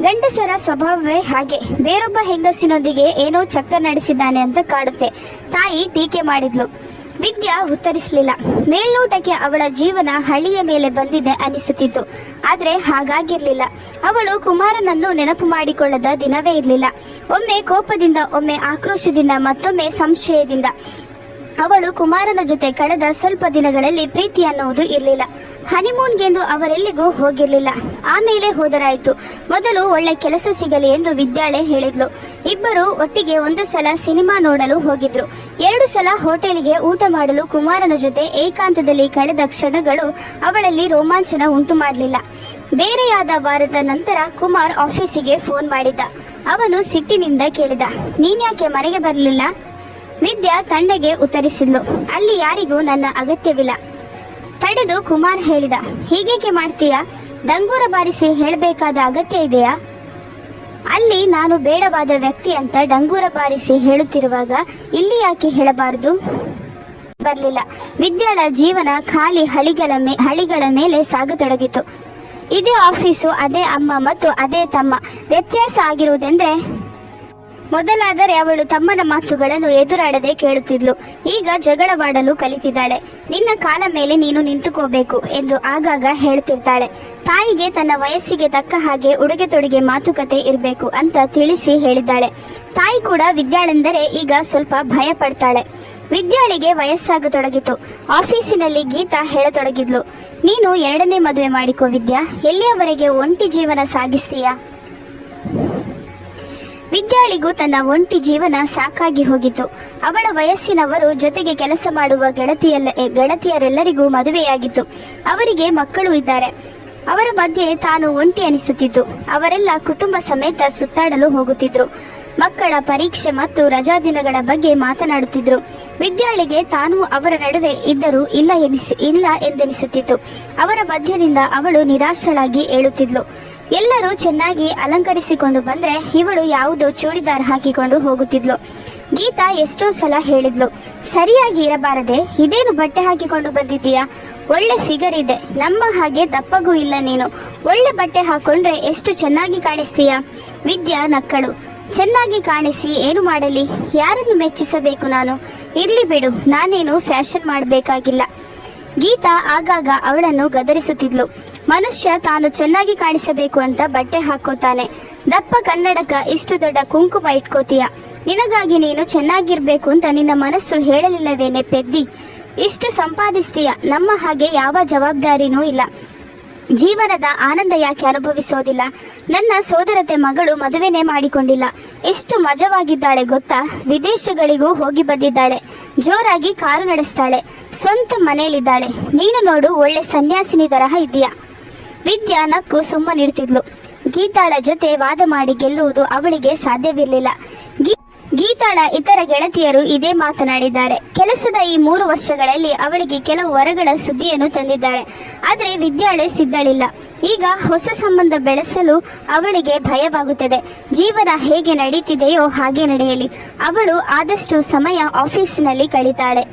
ಗಂಡಸರ ಸ್ವಭಾವವೇ ಹಾಗೆ. ಬೇರೊಬ್ಬ ಹೆಂಗಸಿನೊಂದಿಗೆ ಏನೋ ಚಕ್ಕ ನಡೆಸಿದ್ದಾನೆ ಅಂತ ಕಾಡುತ್ತೆ. ತಾಯಿ ಟೀಕೆ ಮಾಡಿದ್ಲು. ವಿದ್ಯಾ ಉತ್ತರಿಸಲಿಲ್ಲ. ಮೇಲ್ನೋಟಕ್ಕೆ ಅವಳ ಜೀವನ ಹಳ್ಳಿಯ ಮೇಲೆ ಬಂದಿದೆ ಅನಿಸುತ್ತಿತ್ತು. ಆದರೆ ಹಾಗಾಗಿರ್ಲಿಲ್ಲ. ಅವಳು ಕುಮಾರನನ್ನು ನೆನಪು ಮಾಡಿಕೊಳ್ಳದ ದಿನವೇ ಇರಲಿಲ್ಲ. ಒಮ್ಮೆ ಕೋಪದಿಂದ, ಒಮ್ಮೆ ಆಕ್ರೋಶದಿಂದ, ಮತ್ತೊಮ್ಮೆ ಸಂಶಯದಿಂದ. ಅವಳು ಕುಮಾರನ ಜೊತೆ ಕಳೆದ ಸ್ವಲ್ಪ ದಿನಗಳಲ್ಲಿ ಪ್ರೀತಿ ಅನ್ನುವುದು ಇರಲಿಲ್ಲ. ಹನಿಮೂನ್ಗೆಂದು ಅವರೆಲ್ಲಿಗೂ ಹೋಗಿರಲಿಲ್ಲ. ಆಮೇಲೆ ಹೋದರಾಯಿತು. ಮೊದಲು ಒಳ್ಳೆ ಕೆಲಸ ಸಿಗಲಿ ಎಂದು ವಿದ್ಯಾಳೆ ಹೇಳಿದ್ಲು. ಇಬ್ಬರು ಒಟ್ಟಿಗೆ 1 ಸಲ ಸಿನಿಮಾ ನೋಡಲು ಹೋಗಿದ್ರು. 2 ಸಲ ಹೋಟೆಲ್ಗೆ ಊಟ ಮಾಡಲು ಕುಮಾರನ ಜೊತೆ ಏಕಾಂತದಲ್ಲಿ ಕಳೆದ ಕ್ಷಣಗಳು ಅವಳಲ್ಲಿ ರೋಮಾಂಚನ ಉಂಟು ಮಾಡಲಿಲ್ಲ. ಬೇರೆಯಾದ ವಾರದ ನಂತರ ಕುಮಾರ್ ಆಫೀಸಿಗೆ ಫೋನ್ ಮಾಡಿದ್ದ. ಅವನು ಸಿಟ್ಟಿನಿಂದ ಕೇಳಿದ, ನೀನ್ಯಾಕೆ ಮನೆಗೆ ಬರಲಿಲ್ಲ? ವಿದ್ಯಾ ತಣ್ಣಗೆ ಉತ್ತರಿಸಿದ್ಲು, ಅಲ್ಲಿ ಯಾರಿಗೂ ನನ್ನ ಅಗತ್ಯವಿಲ್ಲ. ತಡೆದು ಕುಮಾರ್ ಹೇಳಿದ, ಹೀಗೇಕೆ ಮಾಡ್ತೀಯಾ? ಡಂಗೂರ ಬಾರಿಸಿ ಹೇಳಬೇಕಾದ ಅಗತ್ಯ ಇದೆಯಾ? ಅಲ್ಲಿ ನಾನು ಬೇಡವಾದ ವ್ಯಕ್ತಿ ಅಂತ ಡಂಗೂರ ಬಾರಿಸಿ ಹೇಳುತ್ತಿರುವಾಗ ಇಲ್ಲಿ ಯಾಕೆ ಹೇಳಬಾರದು? ಬರಲಿಲ್ಲ. ವಿದ್ಯಾಳ ಜೀವನ ಖಾಲಿ ಹಳಿಗಳ ಮೇಲೆ ಸಾಗತೊಡಗಿತು. ಇದೇ ಆಫೀಸು, ಅದೇ ಅಮ್ಮ ಮತ್ತು ಅದೇ ತಮ್ಮ. ವ್ಯತ್ಯಾಸ ಆಗಿರುವುದೆಂದ್ರೆ ಮೊದಲಾದರೆ ಅವಳು ತಮ್ಮನ ಮಾತುಗಳನ್ನು ಎದುರಾಡದೆ ಕೇಳುತ್ತಿದ್ಲು. ಈಗ ಜಗಳವಾಡಲು ಕಲಿತಿದ್ದಾಳೆ. ನಿನ್ನ ಕಾಲ ಮೇಲೆ ನೀನು ನಿಂತುಕೋಬೇಕು ಎಂದು ಆಗಾಗ ಹೇಳ್ತಿರ್ತಾಳೆ. ತಾಯಿಗೆ ತನ್ನ ವಯಸ್ಸಿಗೆ ತಕ್ಕ ಹಾಗೆ ಉಡುಗೆ ತೊಡುಗೆ ಮಾತುಕತೆ ಇರಬೇಕು ಅಂತ ತಿಳಿಸಿ ಹೇಳಿದ್ದಾಳೆ. ತಾಯಿ ಕೂಡ ವಿದ್ಯಾಳೆಂದರೆ ಈಗ ಸ್ವಲ್ಪ ಭಯ ಪಡ್ತಾಳೆ. ವಿದ್ಯಾಳಿಗೆ ವಯಸ್ಸಾಗತೊಡಗಿತು. ಆಫೀಸಿನಲ್ಲಿ ಗೀತಾ ಹೇಳತೊಡಗಿದ್ಲು, ನೀನು 2ನೇ ಮದುವೆ ಮಾಡಿಕೋ ವಿದ್ಯಾ, ಎಲ್ಲಿಯವರೆಗೆ ಒಂಟಿ ಜೀವನ ಸಾಗಿಸ್ತೀಯಾ? ವಿದ್ಯಾಳಿಗೂ ತನ್ನ ಒಂಟಿ ಜೀವನ ಸಾಕಾಗಿ ಹೋಗಿತ್ತು. ಅವಳ ವಯಸ್ಸಿನವರು ಜೊತೆಗೆ ಕೆಲಸ ಮಾಡುವ ಗೆಳತಿಯರೆಲ್ಲರಿಗೂ ಮದುವೆಯಾಗಿತ್ತು. ಅವರಿಗೆ ಮಕ್ಕಳು ಇದ್ದಾರೆ. ಅವರ ಮಧ್ಯೆ ತಾನು ಒಂಟಿ ಅನಿಸುತ್ತಿತ್ತು. ಅವರೆಲ್ಲ ಕುಟುಂಬ ಸಮೇತ ಸುತ್ತಾಡಲು ಹೋಗುತ್ತಿದ್ರು. ಮಕ್ಕಳ ಪರೀಕ್ಷೆ ಮತ್ತು ರಜಾ ದಿನಗಳ ಬಗ್ಗೆ ಮಾತನಾಡುತ್ತಿದ್ರು. ವಿದ್ಯಾಳಿಗೆ ತಾನು ಅವರ ನಡುವೆ ಇದ್ದರೂ ಇಲ್ಲ ಎಂದೆನಿಸುತ್ತಿತ್ತು. ಅವರ ಮಧ್ಯದಿಂದ ಅವಳು ನಿರಾಶಳಾಗಿ ಏಳುತ್ತಿದ್ಲು. ಎಲ್ಲರೂ ಚೆನ್ನಾಗಿ ಅಲಂಕರಿಸಿಕೊಂಡು ಬಂದ್ರೆ ಇವಳು ಯಾವುದೋ ಚೂಡಿದಾರ್ ಹಾಕಿಕೊಂಡು ಹೋಗುತ್ತಿದ್ಲು. ಗೀತಾ ಎಷ್ಟೋ ಸಲ ಹೇಳಿದ್ಲು, ಸರಿಯಾಗಿ ಇರಬಾರದೆ, ಇದೇನು ಬಟ್ಟೆ ಹಾಕಿಕೊಂಡು ಬಂದಿದ್ದೀಯಾ? ಒಳ್ಳೆ ಫಿಗರ್ ಇದೆ, ನಮ್ಮ ಹಾಗೆ ದಪ್ಪಗೂ ಇಲ್ಲ ನೀನು. ಒಳ್ಳೆ ಬಟ್ಟೆ ಹಾಕೊಂಡ್ರೆ ಎಷ್ಟು ಚೆನ್ನಾಗಿ ಕಾಣಿಸ್ತೀಯಾ? ವಿದ್ಯಾ ನಕ್ಕಳು. ಚೆನ್ನಾಗಿ ಕಾಣಿಸಿ ಏನು ಮಾಡಲಿ? ಯಾರನ್ನು ಮೆಚ್ಚಿಸಬೇಕು ನಾನು? ಇರ್ಲಿ ಬಿಡು, ನಾನೇನು ಫ್ಯಾಷನ್ ಮಾಡಬೇಕಾಗಿಲ್ಲ. ಗೀತಾ ಆಗಾಗ ಅವಳನ್ನು ಗದರಿಸುತ್ತಿದ್ಲು. ಮನುಷ್ಯ ತಾನು ಚೆನ್ನಾಗಿ ಕಾಣಿಸಬೇಕು ಅಂತ ಬಟ್ಟೆ ಹಾಕೋತಾನೆ. ದಪ್ಪ ಕನ್ನಡಕ, ಇಷ್ಟು ದೊಡ್ಡ ಕುಂಕುಮ ಇಟ್ಕೋತೀಯ. ನಿನಗಾಗಿ ನೀನು ಚೆನ್ನಾಗಿರ್ಬೇಕು ಅಂತ ನಿನ್ನ ಮನಸ್ಸು ಹೇಳಲಿಲ್ಲವೇನೆ ಪೆದ್ದಿ? ಇಷ್ಟು ಸಂಪಾದಿಸ್ತೀಯ, ನಮ್ಮ ಹಾಗೆ ಯಾವ ಜವಾಬ್ದಾರಿನೂ ಇಲ್ಲ. ಜೀವನದ ಆನಂದ ಯಾಕೆ ಅನುಭವಿಸೋದಿಲ್ಲ? ನನ್ನ ಸೋದರತೆ ಮಗಳು ಮದುವೆನೇ ಮಾಡಿಕೊಂಡಿಲ್ಲ. ಎಷ್ಟು ಮಜವಾಗಿದ್ದಾಳೆ ಗೊತ್ತಾ? ವಿದೇಶಗಳಿಗೂ ಹೋಗಿ ಬಂದಿದ್ದಾಳೆ. ಜೋರಾಗಿ ಕಾರು ನಡೆಸ್ತಾಳೆ. ಸ್ವಂತ ಮನೆಯಲ್ಲಿದ್ದಾಳೆ. ನೀನು ನೋಡು, ಒಳ್ಳೆ ಸನ್ಯಾಸಿನಿ ತರಹ ಇದೆಯಾ? ವಿದ್ಯಾ ನಕ್ಕು ಸುಮ್ಮನಿಡ್ತಿದ್ಲು. ಗೀತಾಳ ಜೊತೆ ವಾದ ಮಾಡಿ ಗೆಲ್ಲುವುದು ಅವಳಿಗೆ ಸಾಧ್ಯವಿರಲಿಲ್ಲ. ಗೀತಾಳ ಇತರ ಗೆಳತಿಯರು ಇದೇ ಮಾತನಾಡಿದ್ದಾರೆ. ಕೆಲಸದ ಈ 3 ವರ್ಷಗಳಲ್ಲಿ ಅವಳಿಗೆ ಕೆಲವು ವರಗಳ ಸುದ್ದಿಯನ್ನು ತಂದಿದ್ದಾರೆ. ಆದರೆ ವಿದ್ಯಾಳೆ ಸಿದ್ಧಳಿಲ್ಲ. ಈಗ ಹೊಸ ಸಂಬಂಧ ಬೆಳೆಸಲು ಅವಳಿಗೆ ಭಯವಾಗುತ್ತದೆ. ಜೀವನ ಹೇಗೆ ನಡೀತಿದೆಯೋ ಹಾಗೆ ನಡೆಯಲಿ. ಅವಳು ಆದಷ್ಟು ಸಮಯ ಆಫೀಸಿನಲ್ಲಿ ಕಳೀತಾಳೆ.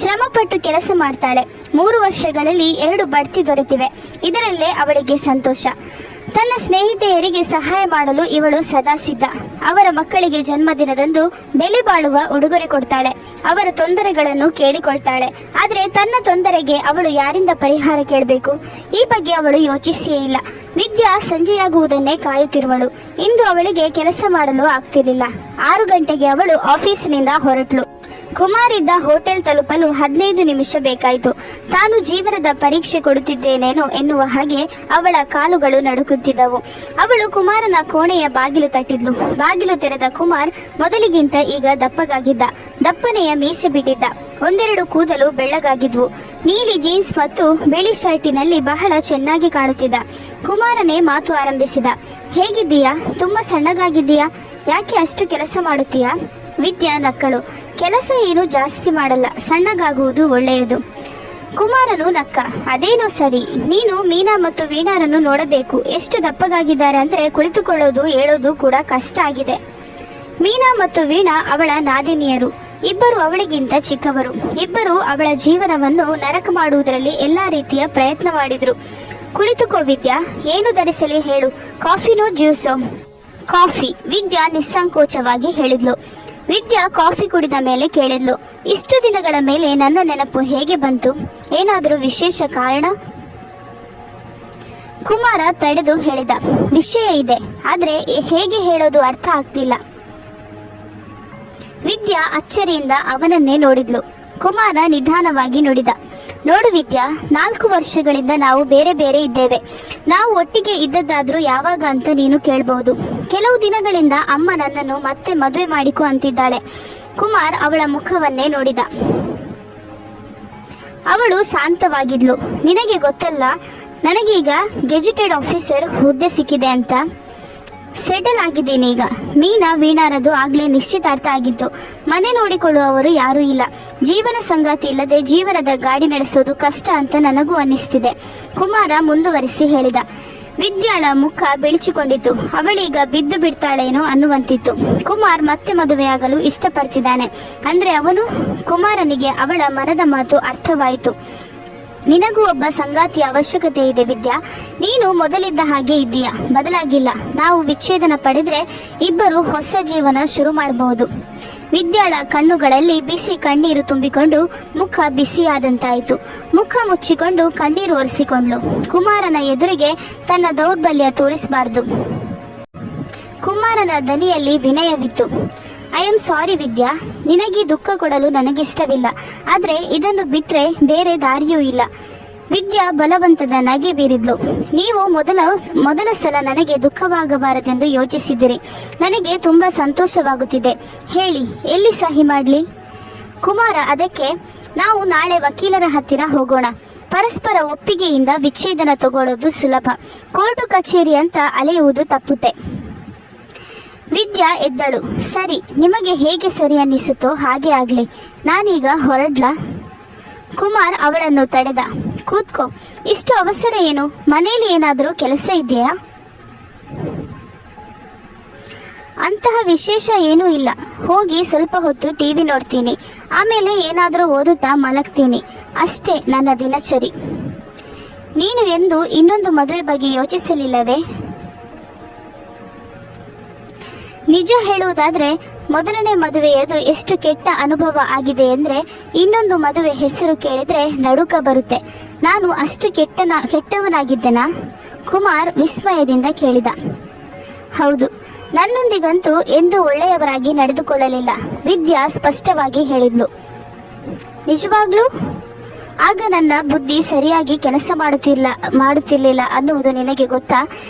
ಶ್ರಮಪಟ್ಟು ಕೆಲಸ ಮಾಡ್ತಾಳೆ. 3 ವರ್ಷಗಳಲ್ಲಿ 2 ಬಡ್ತಿ ದೊರೆತಿವೆ. ಇದರಲ್ಲೇ ಅವಳಿಗೆ ಸಂತೋಷ. ತನ್ನ ಸ್ನೇಹಿತೆಯರಿಗೆ ಸಹಾಯ ಮಾಡಲು ಇವಳು ಸದಾ ಸಿದ್ಧ. ಅವರ ಮಕ್ಕಳಿಗೆ ಜನ್ಮದಿನದಂದು ಬೆಲೆ ಬಾಳುವ ಉಡುಗೊರೆ ಕೊಡ್ತಾಳೆ. ಅವರ ತೊಂದರೆಗಳನ್ನು ಕೇಳಿಕೊಳ್ತಾಳೆ. ಆದರೆ ತನ್ನ ತೊಂದರೆಗೆ ಅವಳು ಯಾರಿಂದ ಪರಿಹಾರ ಕೇಳಬೇಕು? ಈ ಬಗ್ಗೆ ಅವಳು ಯೋಚಿಸಿಯೇ ಇಲ್ಲ. ವಿದ್ಯಾ ಸಂಜೆಯಾಗುವುದನ್ನೇ ಕಾಯುತ್ತಿರುವಳು. ಇಂದು ಅವಳಿಗೆ ಕೆಲಸ ಮಾಡಲು ಆಗ್ತಿರಲಿಲ್ಲ. 6 ಗಂಟೆಗೆ ಅವಳು ಆಫೀಸಿನಿಂದ ಹೊರಟಳು. ಕುಮಾರ್ ಇದ್ದ ಹೋಟೆಲ್ ತಲುಪಲು 15 ನಿಮಿಷ ಬೇಕಾಯಿತು. ತಾನು ಜೀವನದ ಪರೀಕ್ಷೆ ಕೊಡುತ್ತಿದ್ದೇನೇನೋ ಎನ್ನುವ ಹಾಗೆ ಅವಳ ಕಾಲುಗಳು ನಡುಕುತ್ತಿದ್ದವು. ಅವಳು ಕುಮಾರನ ಕೋಣೆಯ ಬಾಗಿಲು ತಟ್ಟಿದ್ಲು. ಬಾಗಿಲು ತೆರೆದ ಕುಮಾರ್ ಮೊದಲಿಗಿಂತ ಈಗ ದಪ್ಪಗಾಗಿದ್ದ. ದಪ್ಪನೆಯ ಮೀಸೆ ಬಿಟ್ಟಿದ್ದ. 1-2 ಕೂದಲು ಬೆಳ್ಳಗಾಗಿದ್ವು. ನೀಲಿ ಜೀನ್ಸ್ ಮತ್ತು ಬಿಳಿ ಶರ್ಟಿನಲ್ಲಿ ಬಹಳ ಚೆನ್ನಾಗಿ ಕಾಣುತ್ತಿದ್ದ. ಕುಮಾರನೇ ಮಾತು ಆರಂಭಿಸಿದ. ಹೇಗಿದ್ದೀಯಾ? ತುಂಬಾ ಸಣ್ಣಗಾಗಿದ್ದೀಯಾ? ಯಾಕೆ ಅಷ್ಟು ಕೆಲಸ ಮಾಡುತ್ತೀಯಾ? ವಿದ್ಯಾ ನಕ್ಕಳು. ಕೆಲಸ ಏನು ಜಾಸ್ತಿ ಮಾಡಲ್ಲ, ಸಣ್ಣಗಾಗುವುದು ಒಳ್ಳೆಯದು. ಕುಮಾರನು ನಕ್ಕ. ಅದೇನೋ ಸರಿ, ನೀನು ಮೀನಾ ಮತ್ತು ವೀಣಾರನ್ನು ನೋಡಬೇಕು. ಎಷ್ಟು ದಪ್ಪಗಾಗಿದ್ದಾರೆ ಅಂದರೆ ಕುಳಿತುಕೊಳ್ಳೋದು ಹೇಳೋದು ಕೂಡ ಕಷ್ಟ ಆಗಿದೆ. ಮೀನಾ ಮತ್ತು ವೀಣಾ ಅವಳ ನಾದಿನಿಯರು. ಇಬ್ಬರು ಅವಳಿಗಿಂತ ಚಿಕ್ಕವರು. ಇಬ್ಬರು ಅವಳ ಜೀವನವನ್ನು ನರಕ ಮಾಡುವುದರಲ್ಲಿ ಎಲ್ಲ ರೀತಿಯ ಪ್ರಯತ್ನ ಮಾಡಿದ್ರು. ಕುಳಿತುಕೋ ವಿದ್ಯಾ, ಏನು ಧರಿಸಲಿ ಹೇಳು? ಕಾಫಿನೋ ಜ್ಯೂಸೋ? ಕಾಫಿ, ವಿದ್ಯಾ ನಿಸ್ಸಂಕೋಚವಾಗಿ ಹೇಳಿದ್ಲು. ವಿದ್ಯಾ ಕಾಫಿ ಕುಡಿದ ಮೇಲೆ ಕೇಳಿದ್ಲು, ಇಷ್ಟು ದಿನಗಳ ಮೇಲೆ ನನ್ನ ನೆನಪು ಹೇಗೆ ಬಂತು? ಏನಾದರೂ ವಿಶೇಷ ಕಾರಣ? ಕುಮಾರ ತಡೆದು ಹೇಳಿದ, ವಿಷಯ ಇದೆ, ಆದ್ರೆ ಹೇಗೆ ಹೇಳೋದು ಅರ್ಥ ಆಗ್ತಿಲ್ಲ. ವಿದ್ಯಾ ಅಚ್ಚರಿಯಿಂದ ಅವನನ್ನೇ ನೋಡಿದ್ಲು. ಕುಮಾರ ನಿಧಾನವಾಗಿ ನುಡಿದ, ನೋಡು ವಿದ್ಯಾ, 4 ವರ್ಷಗಳಿಂದ ನಾವು ಬೇರೆ ಬೇರೆ ಇದ್ದೇವೆ. ನಾವು ಒಟ್ಟಿಗೆ ಇದ್ದದ್ದಾದ್ರೂ ಯಾವಾಗ ಅಂತ ನೀನು ಕೇಳಬಹುದು. ಕೆಲವು ದಿನಗಳಿಂದ ಅಮ್ಮ ನನ್ನನ್ನು ಮತ್ತೆ ಮದುವೆ ಮಾಡಿಕೊ ಅಂತಿದ್ದಾಳೆ. ಕುಮಾರ್ ಅವಳ ಮುಖವನ್ನೇ ನೋಡಿದ. ಅವಳು ಶಾಂತವಾಗಿದ್ಲು. ನಿನಗೆ ಗೊತ್ತಲ್ಲ, ನನಗೀಗ ಗೆಜೆಟೆಡ್ ಆಫೀಸರ್ ಹುದ್ದೆ ಸಿಕ್ಕಿದೆ ಅಂತ. ಸೆಟಲ್ ಆಗಿದ್ದೀನಿ ಈಗ. ಮೀನಾ ವೀಣಾರದು ಆಗ್ಲೇ ನಿಶ್ಚಿತಾರ್ಥ ಆಗಿತ್ತು. ಮನೆ ನೋಡಿಕೊಳ್ಳುವವರು ಯಾರೂ ಇಲ್ಲ. ಜೀವನ ಸಂಗಾತಿ ಇಲ್ಲದೆ ಜೀವನದ ಗಾಡಿ ನಡೆಸೋದು ಕಷ್ಟ ಅಂತ ನನಗೂ ಅನ್ನಿಸ್ತಿದೆ. ಕುಮಾರ ಮುಂದುವರಿಸಿ ಹೇಳಿದ. ವಿದ್ಯಾಳ ಮುಖ ಬೆಳಚಿಕೊಂಡಿತು. ಅವಳೀಗ ಬಿದ್ದು ಬಿಡ್ತಾಳೇನೋ ಅನ್ನುವಂತಿತ್ತು. ಕುಮಾರ್ ಮತ್ತೆ ಮದುವೆಯಾಗಲು ಇಷ್ಟಪಡ್ತಿದ್ದಾನೆ ಅಂದ್ರೆ ಅವನು? ಕುಮಾರನಿಗೆ ಅವಳ ಮನದ ಮಾತು ಅರ್ಥವಾಯಿತು. ನಿನಗೂ ಒಬ್ಬ ಸಂಗಾತಿಯ ಅವಶ್ಯಕತೆ ಇದೆ ವಿದ್ಯಾ. ನೀನು ಮೊದಲಿದ್ದ ಹಾಗೆ ಇದ್ದೀಯಾ, ಬದಲಾಗಿಲ್ಲ. ನಾವು ವಿಚ್ಛೇದನ ಪಡೆದ್ರೆ ಇಬ್ಬರು ಹೊಸ ಜೀವನ ಶುರು ಮಾಡಬಹುದು. ವಿದ್ಯಾಳ ಕಣ್ಣುಗಳಲ್ಲಿ ಬಿಸಿ ಕಣ್ಣೀರು ತುಂಬಿಕೊಂಡು ಮುಖ ಬಿಸಿಯಾದಂತಾಯಿತು. ಮುಖ ಮುಚ್ಚಿಕೊಂಡು ಕಣ್ಣೀರು ಒರೆಸಿಕೊಂಡ್ಳು. ಕುಮಾರನ ಎದುರಿಗೆ ತನ್ನ ದೌರ್ಬಲ್ಯ ತೋರಿಸಬಾರ್ದು. ಕುಮಾರನ ದನಿಯಲ್ಲಿ ವಿನಯವಿತ್ತು. ಐ ಆಮ್ ಸಾರಿ ವಿದ್ಯಾ, ನಿನಗೆ ದುಃಖ ಕೊಡಲು ನನಗಿಷ್ಟವಿಲ್ಲ. ಆದರೆ ಇದನ್ನು ಬಿಟ್ಟರೆ ಬೇರೆ ದಾರಿಯೂ ಇಲ್ಲ. ವಿದ್ಯಾ ಬಲವಂತದ ನಗೆ ಬೀರಿದ್ಲು. ನೀವು ಮೊದಲ ಸಲ ನನಗೆ ದುಃಖವಾಗಬಾರದೆಂದು ಯೋಚಿಸಿದಿರಿ. ನನಗೆ ತುಂಬ ಸಂತೋಷವಾಗುತ್ತಿದೆ. ಹೇಳಿ, ಎಲ್ಲಿ ಸಹಿ ಮಾಡಲಿ? ಕುಮಾರ ಅದಕ್ಕೆ ನಾವು ನಾಳೆ ವಕೀಲರ ಹತ್ತಿರ ಹೋಗೋಣ. ಪರಸ್ಪರ ಒಪ್ಪಿಗೆಯಿಂದ ವಿಚ್ಛೇದನ ತಗೊಳ್ಳೋದು ಸುಲಭ. ಕೋರ್ಟು ಕಚೇರಿ ಅಂತ ಅಲೆಯುವುದು ತಪ್ಪುತ್ತೆ. ವಿದ್ಯಾ ಎದ್ದಳು. ಸರಿ, ನಿಮಗೆ ಹೇಗೆ ಸರಿ ಅನ್ನಿಸುತ್ತೋ ಹಾಗೆ ಆಗಲಿ. ನಾನೀಗ ಹೊರಡ್ಲಾ? ಕುಮಾರ್ ಅವಳನ್ನು ತಡೆದ. ಕೂತ್ಕೋ, ಇಷ್ಟು ಅವಸರ ಏನು? ಮನೆಯಲ್ಲಿ ಏನಾದರೂ ಕೆಲಸ ಇದೆಯಾ? ಅಂತಹ ವಿಶೇಷ ಏನೂ ಇಲ್ಲ. ಹೋಗಿ ಸ್ವಲ್ಪ ಹೊತ್ತು ಟಿವಿ ನೋಡ್ತೀನಿ, ಆಮೇಲೆ ಏನಾದರೂ ಓದುತ್ತಾ ಮಲಗ್ತೀನಿ. ಅಷ್ಟೇ ನನ್ನ ದಿನಚರಿ. ನೀನು ಎಂದು ಇನ್ನೊಂದು ಮದುವೆ ಬಗ್ಗೆ ಯೋಚಿಸಲಿಲ್ಲವೇ? ನಿಜ ಹೇಳುವುದಾದರೆ ಮೊದಲನೇ ಮದುವೆಯದು ಎಷ್ಟು ಕೆಟ್ಟ ಅನುಭವ ಆಗಿದೆ ಅಂದರೆ ಇನ್ನೊಂದು ಮದುವೆ ಹೆಸರು ಕೇಳಿದರೆ ನಡುಕ ಬರುತ್ತೆ. ನಾನು ಅಷ್ಟು ಕೆಟ್ಟವನಾಗಿದ್ದೆನಾ? ಕುಮಾರ್ ವಿಸ್ಮಯದಿಂದ ಕೇಳಿದ. ಹೌದು, ನನ್ನೊಂದಿಗಂತೂ ಎಂದೂ ಒಳ್ಳೆಯವರಾಗಿ ನಡೆದುಕೊಳ್ಳಲಿಲ್ಲ, ವಿದ್ಯಾ ಸ್ಪಷ್ಟವಾಗಿ ಹೇಳಿದ್ಲು. ನಿಜವಾಗ್ಲೂ? ಆಗ ನನ್ನ ಬುದ್ಧಿ ಸರಿಯಾಗಿ ಕೆಲಸ ಮಾಡುತ್ತಿರಲಿಲ್ಲ ಅನ್ನುವುದು ನಿನಗೆ ಗೊತ್ತಾ?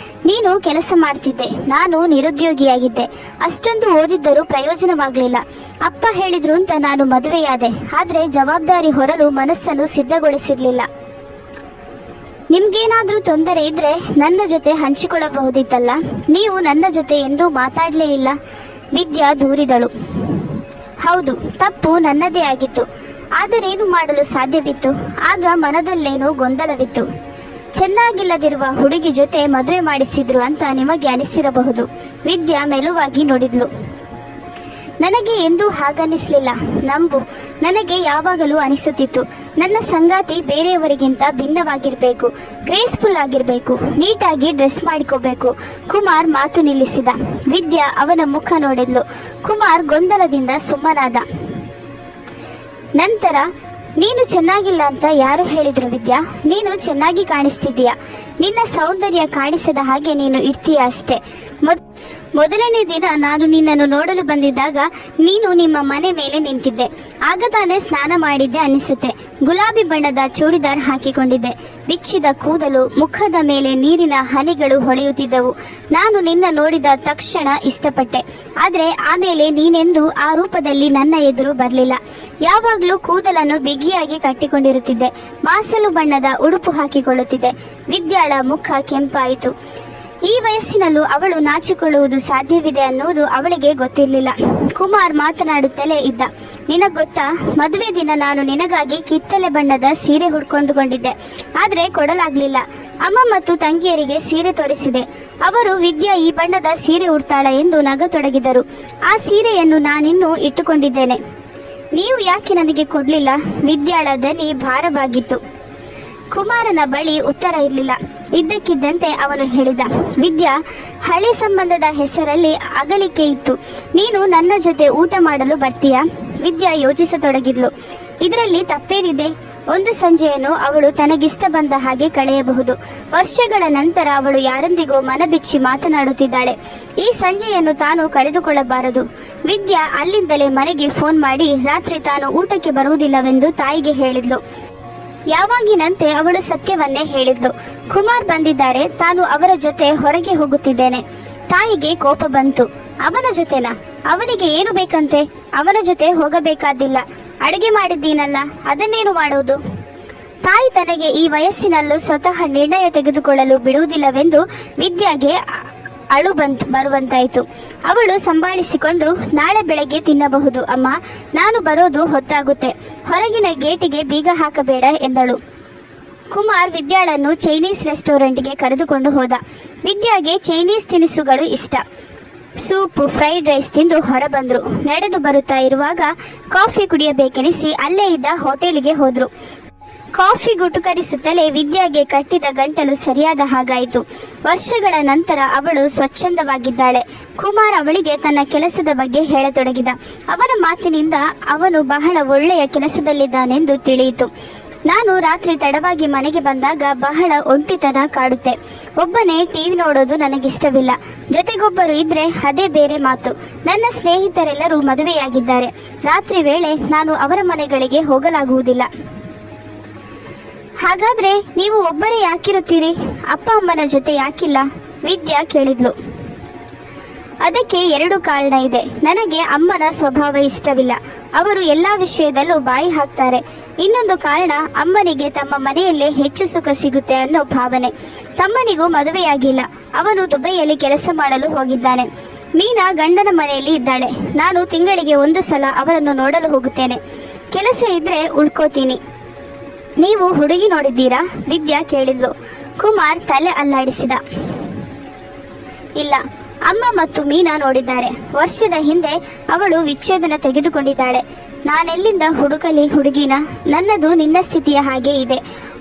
ನೀನು ಕೆಲಸ ಮಾಡ್ತಿದ್ದೆ, ನಾನು ನಿರುದ್ಯೋಗಿಯಾಗಿದ್ದೆ. ಅಷ್ಟೊಂದು ಓದಿದ್ದರೂ ಪ್ರಯೋಜನವಾಗಲಿಲ್ಲ. ಅಪ್ಪ ಹೇಳಿದ್ರು ಅಂತ ನಾನು ಮದುವೆಯಾದೆ. ಆದರೆ ಜವಾಬ್ದಾರಿ ಹೊರಲು ಮನಸ್ಸನ್ನು ಸಿದ್ಧಗೊಳಿಸಿರಲಿಲ್ಲ. ನಿಮ್ಗೇನಾದರೂ ತೊಂದರೆ ಇದ್ರೆ ನನ್ನ ಜೊತೆ ಹಂಚಿಕೊಳ್ಳಬಹುದಿತ್ತಲ್ಲ. ನೀವು ನನ್ನ ಜೊತೆ ಎಂದೂ ಮಾತಾಡಲೇ ಇಲ್ಲ. ವಿದ್ಯಾ ದೂರಿದಳು. ಹೌದು, ತಪ್ಪು ನನ್ನದೇ ಆಗಿತ್ತು. ಆದರೇನು ಮಾಡಲು ಸಾಧ್ಯವಿತ್ತು? ಆಗ ಮನದಲ್ಲೇನೋ ಗೊಂದಲವಿತ್ತು. ಚೆನ್ನಾಗಿಲ್ಲದಿರುವ ಹುಡುಗಿ ಜೊತೆ ಮದುವೆ ಮಾಡಿಸಿದ್ರು ಅಂತ ನಿಮಗೆ ಅನಿಸಿರಬಹುದು. ವಿದ್ಯಾ ಮೆಲುವಾಗಿ ನೋಡಿದ್ಲು. ನನಗೆ ಎಂದೂ ಹಾಗನ್ನಿಸ್ಲಿಲ್ಲ. ನಂಬು, ನನಗೆ ಯಾವಾಗಲೂ ಅನಿಸುತ್ತಿತ್ತು ನನ್ನ ಸಂಗಾತಿ ಬೇರೆಯವರಿಗಿಂತ ಭಿನ್ನವಾಗಿರಬೇಕು, ಗ್ರೇಸ್ಫುಲ್ ಆಗಿರಬೇಕು, ನೀಟಾಗಿ ಡ್ರೆಸ್ ಮಾಡಿಕೋಬೇಕು. ಕುಮಾರ್ ಮಾತು ನಿಲ್ಲಿಸಿದ. ವಿದ್ಯಾ ಅವನ ಮುಖ ನೋಡಿದ್ಲು. ಕುಮಾರ್ ಗೊಂದಲದಿಂದ ಸುಮ್ಮನಾದ. ನಂತರ, ನೀನು ಚೆನ್ನಾಗಿಲ್ಲ ಅಂತ ಯಾರು ಹೇಳಿದ್ರು ವಿದ್ಯಾ? ನೀನು ಚೆನ್ನಾಗಿ ಕಾಣಿಸ್ತಿದ್ದೀಯಾ. ನಿನ್ನ ಸೌಂದರ್ಯ ಕಾಣಿಸದ ಹಾಗೆ ನೀನು ಇರ್ತೀಯ ಅಷ್ಟೇ. ಮೊದಲನೇ ದಿನ ನಾನು ನಿನ್ನನ್ನು ನೋಡಲು ಬಂದಿದ್ದಾಗ ನೀನು ನಿಮ್ಮ ಮನೆ ಮೇಲೆ ನಿಂತಿದ್ದೆ. ಆಗ ತಾನೇ ಸ್ನಾನ ಮಾಡಿದ್ದೆ ಅನಿಸುತ್ತೆ. ಗುಲಾಬಿ ಬಣ್ಣದ ಚೂಡಿದಾರ್ ಹಾಕಿಕೊಂಡಿದ್ದೆ. ಬಿಚ್ಚಿದ ಕೂದಲು, ಮುಖದ ಮೇಲೆ ನೀರಿನ ಹನಿಗಳು ಹೊಳೆಯುತ್ತಿದ್ದವು. ನಾನು ನಿನ್ನ ನೋಡಿದ ತಕ್ಷಣ ಇಷ್ಟಪಟ್ಟೆ. ಆದರೆ ಆಮೇಲೆ ನೀನೆಂದು ಆ ರೂಪದಲ್ಲಿ ನನ್ನ ಎದುರು ಬರಲಿಲ್ಲ. ಯಾವಾಗಲೂ ಕೂದಲನ್ನು ಬಿಗಿಯಾಗಿ ಕಟ್ಟಿಕೊಂಡಿರುತ್ತಿದ್ದೆ. ಮಾಸಲು ಬಣ್ಣದ ಉಡುಪು ಹಾಕಿಕೊಳ್ಳುತ್ತಿದ್ದೆ. ವಿದ್ಯಾಳ ಮುಖ ಕೆಂಪಾಯಿತು. ಈ ವಯಸ್ಸಿನಲ್ಲೂ ಅವಳು ನಾಚಿಕೊಳ್ಳುವುದು ಸಾಧ್ಯವಿದೆ ಅನ್ನುವುದು ಅವಳಿಗೆ ಗೊತ್ತಿರಲಿಲ್ಲ. ಕುಮಾರ್ ಮಾತನಾಡುತ್ತಲೇ ಇದ್ದ. ನಿನಗೆ ಗೊತ್ತಾ, ಮದುವೆ ದಿನ ನಾನು ನಿನಗಾಗಿ ಕಿತ್ತಲೆ ಬಣ್ಣದ ಸೀರೆ ಹುಡ್ಕೊಂಡುಕೊಂಡಿದ್ದೆ. ಆದರೆ ಕೊಡಲಾಗಲಿಲ್ಲ. ಅಮ್ಮ ಮತ್ತು ತಂಗಿಯರಿಗೆ ಸೀರೆ ತೋರಿಸಿದೆ. ಅವರು ವಿದ್ಯಾ ಈ ಬಣ್ಣದ ಸೀರೆ ಉಡ್ತಾಳ ಎಂದು ನಗತೊಡಗಿದರು. ಆ ಸೀರೆಯನ್ನು ನಾನಿನ್ನೂ ಇಟ್ಟುಕೊಂಡಿದ್ದೇನೆ. ನೀವು ಯಾಕೆ ನನಗೆ ಕೊಡಲಿಲ್ಲ? ವಿದ್ಯಾಳ ದನಿ ಭಾರವಾಗಿತ್ತು. ಕುಮಾರನ ಬಳಿ ಉತ್ತರ ಇರಲಿಲ್ಲ. ಇದ್ದಕ್ಕಿದ್ದಂತೆ ಅವನು ಹೇಳಿದ. ವಿದ್ಯಾ, ಹಳೆ ಸಂಬಂಧದ ಹೆಸರಲ್ಲಿ ಅಗಲಿಕೆ ಇತ್ತು. ನೀನು ನನ್ನ ಜೊತೆ ಊಟ ಮಾಡಲು ಬರ್ತೀಯಾ? ವಿದ್ಯಾ ಯೋಚಿಸತೊಡಗಿದ್ಲು. ಇದರಲ್ಲಿ ತಪ್ಪೇನಿದೆ? ಒಂದು ಸಂಜೆಯನ್ನು ಅವಳು ತನಗಿಷ್ಟ ಬಂದ ಹಾಗೆ ಕಳೆಯಬಹುದು. ವರ್ಷಗಳ ನಂತರ ಅವಳು ಯಾರೊಂದಿಗೋ ಮನಬಿಚ್ಚಿ ಮಾತನಾಡುತ್ತಿದ್ದಾಳೆ. ಈ ಸಂಜೆಯನ್ನು ತಾನು ಕಳೆದುಕೊಳ್ಳಬಾರದು. ವಿದ್ಯಾ ಅಲ್ಲಿಂದಲೇ ಮನೆಗೆ ಫೋನ್ ಮಾಡಿ ರಾತ್ರಿ ತಾನು ಊಟಕ್ಕೆ ಬರುವುದಿಲ್ಲವೆಂದು ತಾಯಿಗೆ ಹೇಳಿದ್ಲು. ಯಾವಾಗಿನಂತೆ ಅವಳು ಸತ್ಯವನ್ನೇ ಹೇಳಿದ್ಲು. ಕುಮಾರ್ ಬಂದಿದ್ದಾರೆ, ತಾನು ಅವರ ಜೊತೆ ಹೊರಗೆ ಹೋಗುತ್ತಿದ್ದೇನೆ. ತಾಯಿಗೆ ಕೋಪ ಬಂತು. ಅವನ ಜೊತೆನಾ? ಅವನಿಗೆ ಏನು ಬೇಕಂತೆ? ಅವನ ಜೊತೆ ಹೋಗಬೇಕಾದಿಲ್ಲ. ಅಡುಗೆ ಮಾಡಿದ್ದೀನಲ್ಲ, ಅದನ್ನೇನು ಮಾಡೋದು? ತಾಯಿ ತನಗೆ ಈ ವಯಸ್ಸಿನಲ್ಲೂ ಸ್ವತಃ ನಿರ್ಣಯ ತೆಗೆದುಕೊಳ್ಳಲು ಬಿಡುವುದಿಲ್ಲವೆಂದು ವಿದ್ಯಾಗೆ ಅಳು ಬರುವಂತಾಯಿತು. ಅವಳು ಸಂಭಾಳಿಸಿಕೊಂಡು, ನಾಳೆ ಬೆಳಗ್ಗೆ ತಿನ್ನಬಹುದು ಅಮ್ಮ, ನಾನು ಬರೋದು ಹೊತ್ತಾಗುತ್ತೆ. ಹೊರಗಿನ ಗೇಟಿಗೆ ಬೀಗ ಹಾಕಬೇಡ ಎಂದಳು. ಕುಮಾರ್ ವಿದ್ಯಾಳನ್ನು ಚೈನೀಸ್ ರೆಸ್ಟೋರೆಂಟ್ಗೆ ಕರೆದುಕೊಂಡು ಹೋದ. ವಿದ್ಯಾಗೆ ಚೈನೀಸ್ ತಿನಿಸುಗಳು ಇಷ್ಟ. ಸೂಪು, ಫ್ರೈಡ್ ರೈಸ್ ತಿಂದು ಹೊರಬಂದರು. ನಡೆದು ಬರುತ್ತಾ ಇರುವಾಗ ಕಾಫಿ ಕುಡಿಯಬೇಕೆನಿಸಿ ಅಲ್ಲೇ ಇದ್ದ ಹೋಟೆಲಿಗೆ ಹೋದರು. ಕಾಫಿ ಗುಟುಕರಿಸುತ್ತಲೇ ವಿದ್ಯಾಗೆ ಕಟ್ಟಿದ ಗಂಟಲು ಸರಿಯಾದ ಹಾಗಾಯಿತು. ವರ್ಷಗಳ ನಂತರ ಅವಳು ಸ್ವಚ್ಛಂದವಾಗಿದ್ದಾಳೆ. ಕುಮಾರ್ ಅವಳಿಗೆ ತನ್ನ ಕೆಲಸದ ಬಗ್ಗೆ ಹೇಳತೊಡಗಿದ. ಅವನ ಮಾತಿನಿಂದ ಅವನು ಬಹಳ ಒಳ್ಳೆಯ ಕೆಲಸದಲ್ಲಿದ್ದಾನೆಂದು ತಿಳಿಯಿತು. ನಾನು ರಾತ್ರಿ ತಡವಾಗಿ ಮನೆಗೆ ಬಂದಾಗ ಬಹಳ ಒಂಟಿತನ ಕಾಡುತ್ತೆ. ಒಬ್ಬನೇ ಟಿವಿ ನೋಡೋದು ನನಗಿಷ್ಟವಿಲ್ಲ. ಜೊತೆಗೊಬ್ಬರು ಇದ್ರೆ ಅದೇ ಬೇರೆ ಮಾತು. ನನ್ನ ಸ್ನೇಹಿತರೆಲ್ಲರೂ ಮದುವೆಯಾಗಿದ್ದಾರೆ. ರಾತ್ರಿ ವೇಳೆ ನಾನು ಅವರ ಮನೆಗಳಿಗೆ ಹೋಗಲಾಗುವುದಿಲ್ಲ. ಹಾಗಾದ್ರೆ ನೀವು ಒಬ್ಬರೇ ಯಾಕಿರುತ್ತೀರಿ? ಅಪ್ಪ ಅಮ್ಮನ ಜೊತೆ ಯಾಕಿಲ್ಲ? ವಿದ್ಯಾ ಕೇಳಿದ್ಲು. ಅದಕ್ಕೆ 2 ಕಾರಣ ಇದೆ. ನನಗೆ ಅಮ್ಮನ ಸ್ವಭಾವ ಇಷ್ಟವಿಲ್ಲ. ಅವರು ಎಲ್ಲ ವಿಷಯದಲ್ಲೂ ಬಾಯಿ ಹಾಕ್ತಾರೆ. ಇನ್ನೊಂದು ಕಾರಣ, ಅಮ್ಮನಿಗೆ ತಮ್ಮ ಮನೆಯಲ್ಲೇ ಹೆಚ್ಚು ಸುಖ ಸಿಗುತ್ತೆ ಅನ್ನೋ ಭಾವನೆ. ತಮ್ಮನಿಗೂ ಮದುವೆಯಾಗಿಲ್ಲ. ಅವನು ದುಬೈಯಲ್ಲಿ ಕೆಲಸ ಮಾಡಲು ಹೋಗಿದ್ದಾನೆ. ಮೀನಾ ಗಂಡನ ಮನೆಯಲ್ಲಿ ಇದ್ದಾಳೆ. ನಾನು ತಿಂಗಳಿಗೆ 1 ಸಲ ಅವರನ್ನು ನೋಡಲು ಹೋಗುತ್ತೇನೆ. ಕೆಲಸ ಇದ್ರೆ ಉಳ್ಕೋತೀನಿ. ನೀವು ಹುಡುಗಿ ನೋಡಿದ್ದೀರಾ? ವಿದ್ಯಾ ಕೇಳಿದ್ಲು. ಕುಮಾರ್ ತಲೆ ಅಲ್ಲಾಡಿಸಿದ. ಇಲ್ಲ, ಅಮ್ಮ ಮತ್ತು ಮೀನಾ ನೋಡಿದ್ದಾರೆ. ವರ್ಷದ ಹಿಂದೆ ಅವಳು ವಿಚ್ಛೇದನ ತೆಗೆದುಕೊಂಡಿದ್ದಾಳೆ. ನಾನೆಲ್ಲಿಂದ ಹುಡುಕಲಿ ಹುಡುಗಿನ? ನನ್ನದು ನಿನ್ನ ಸ್ಥಿತಿಯ ಹಾಗೆ ಇದೆ.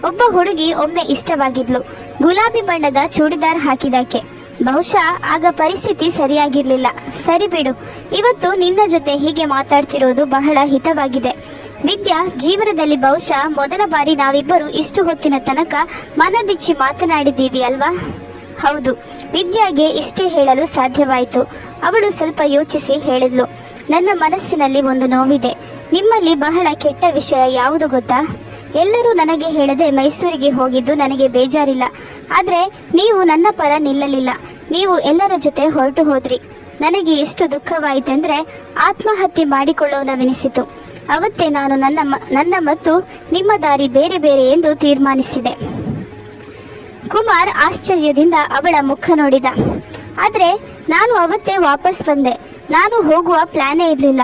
ಒಬ್ಬ ಹುಡುಗಿ ಒಮ್ಮೆ ಇಷ್ಟವಾಗಿದ್ಲು. ಗುಲಾಬಿ ಬಣ್ಣದ ಚೂಡಿದಾರ್ ಹಾಕಿದಕ್ಕೆ. ಬಹುಶಃ ಆಗ ಪರಿಸ್ಥಿತಿ ಸರಿಯಾಗಿರ್ಲಿಲ್ಲ. ಸರಿ ಬಿಡು. ಇವತ್ತು ನಿನ್ನ ಜೊತೆ ಹೀಗೆ ಮಾತಾಡ್ತಿರೋದು ಬಹಳ ಹಿತವಾಗಿದೆ. ವಿದ್ಯಾ, ಜೀವನದಲ್ಲಿ ಬಹುಶಃ ಮೊದಲ ಬಾರಿ ನಾವಿಬ್ಬರು ಇಷ್ಟು ಹೊತ್ತಿನ ತನಕ ಮನ ಬಿಚ್ಚಿ ಮಾತನಾಡಿದ್ದೀವಿ ಅಲ್ವಾ? ಹೌದು. ವಿದ್ಯಾಗೆ ಇಷ್ಟೇ ಹೇಳಲು ಸಾಧ್ಯವಾಯಿತು. ಅವಳು ಸ್ವಲ್ಪ ಯೋಚಿಸಿ ಹೇಳಿದ್ಲು. ನನ್ನ ಮನಸ್ಸಿನಲ್ಲಿ ಒಂದು ನೋವಿದೆ. ನಿಮ್ಮಲ್ಲಿ ಬಹಳ ಕೆಟ್ಟ ವಿಷಯ ಯಾವುದು ಗೊತ್ತಾ? ಎಲ್ಲರೂ ನನಗೆ ಹೇಳದೆ ಮೈಸೂರಿಗೆ ಹೋಗಿದ್ದು ನನಗೆ ಬೇಜಾರಿಲ್ಲ. ಆದರೆ ನೀವು ನನ್ನ ಪರ ನಿಲ್ಲಲಿಲ್ಲ. ನೀವು ಎಲ್ಲರ ಜೊತೆ ಹೊರಟು ಹೋದ್ರಿ. ನನಗೆ ಎಷ್ಟು ದುಃಖವಾಯಿತೆಂದರೆ ಆತ್ಮಹತ್ಯೆ ಮಾಡಿಕೊಳ್ಳೋಣವೆನಿಸಿತು. ಅವತ್ತೇ ನಾನು ನನ್ನ ಮತ್ತು ನಿಮ್ಮ ದಾರಿ ಬೇರೆ ಬೇರೆ ಎಂದು ತೀರ್ಮಾನಿಸಿದೆ. ಕುಮಾರ್ ಆಶ್ಚರ್ಯದಿಂದ ಅವಳ ಮುಖ ನೋಡಿದ. ಆದರೆ ನಾನು ಅವತ್ತೇ ವಾಪಸ್ ಬಂದೆ. ನಾನು ಹೋಗುವ ಪ್ಲಾನೇ ಇರಲಿಲ್ಲ.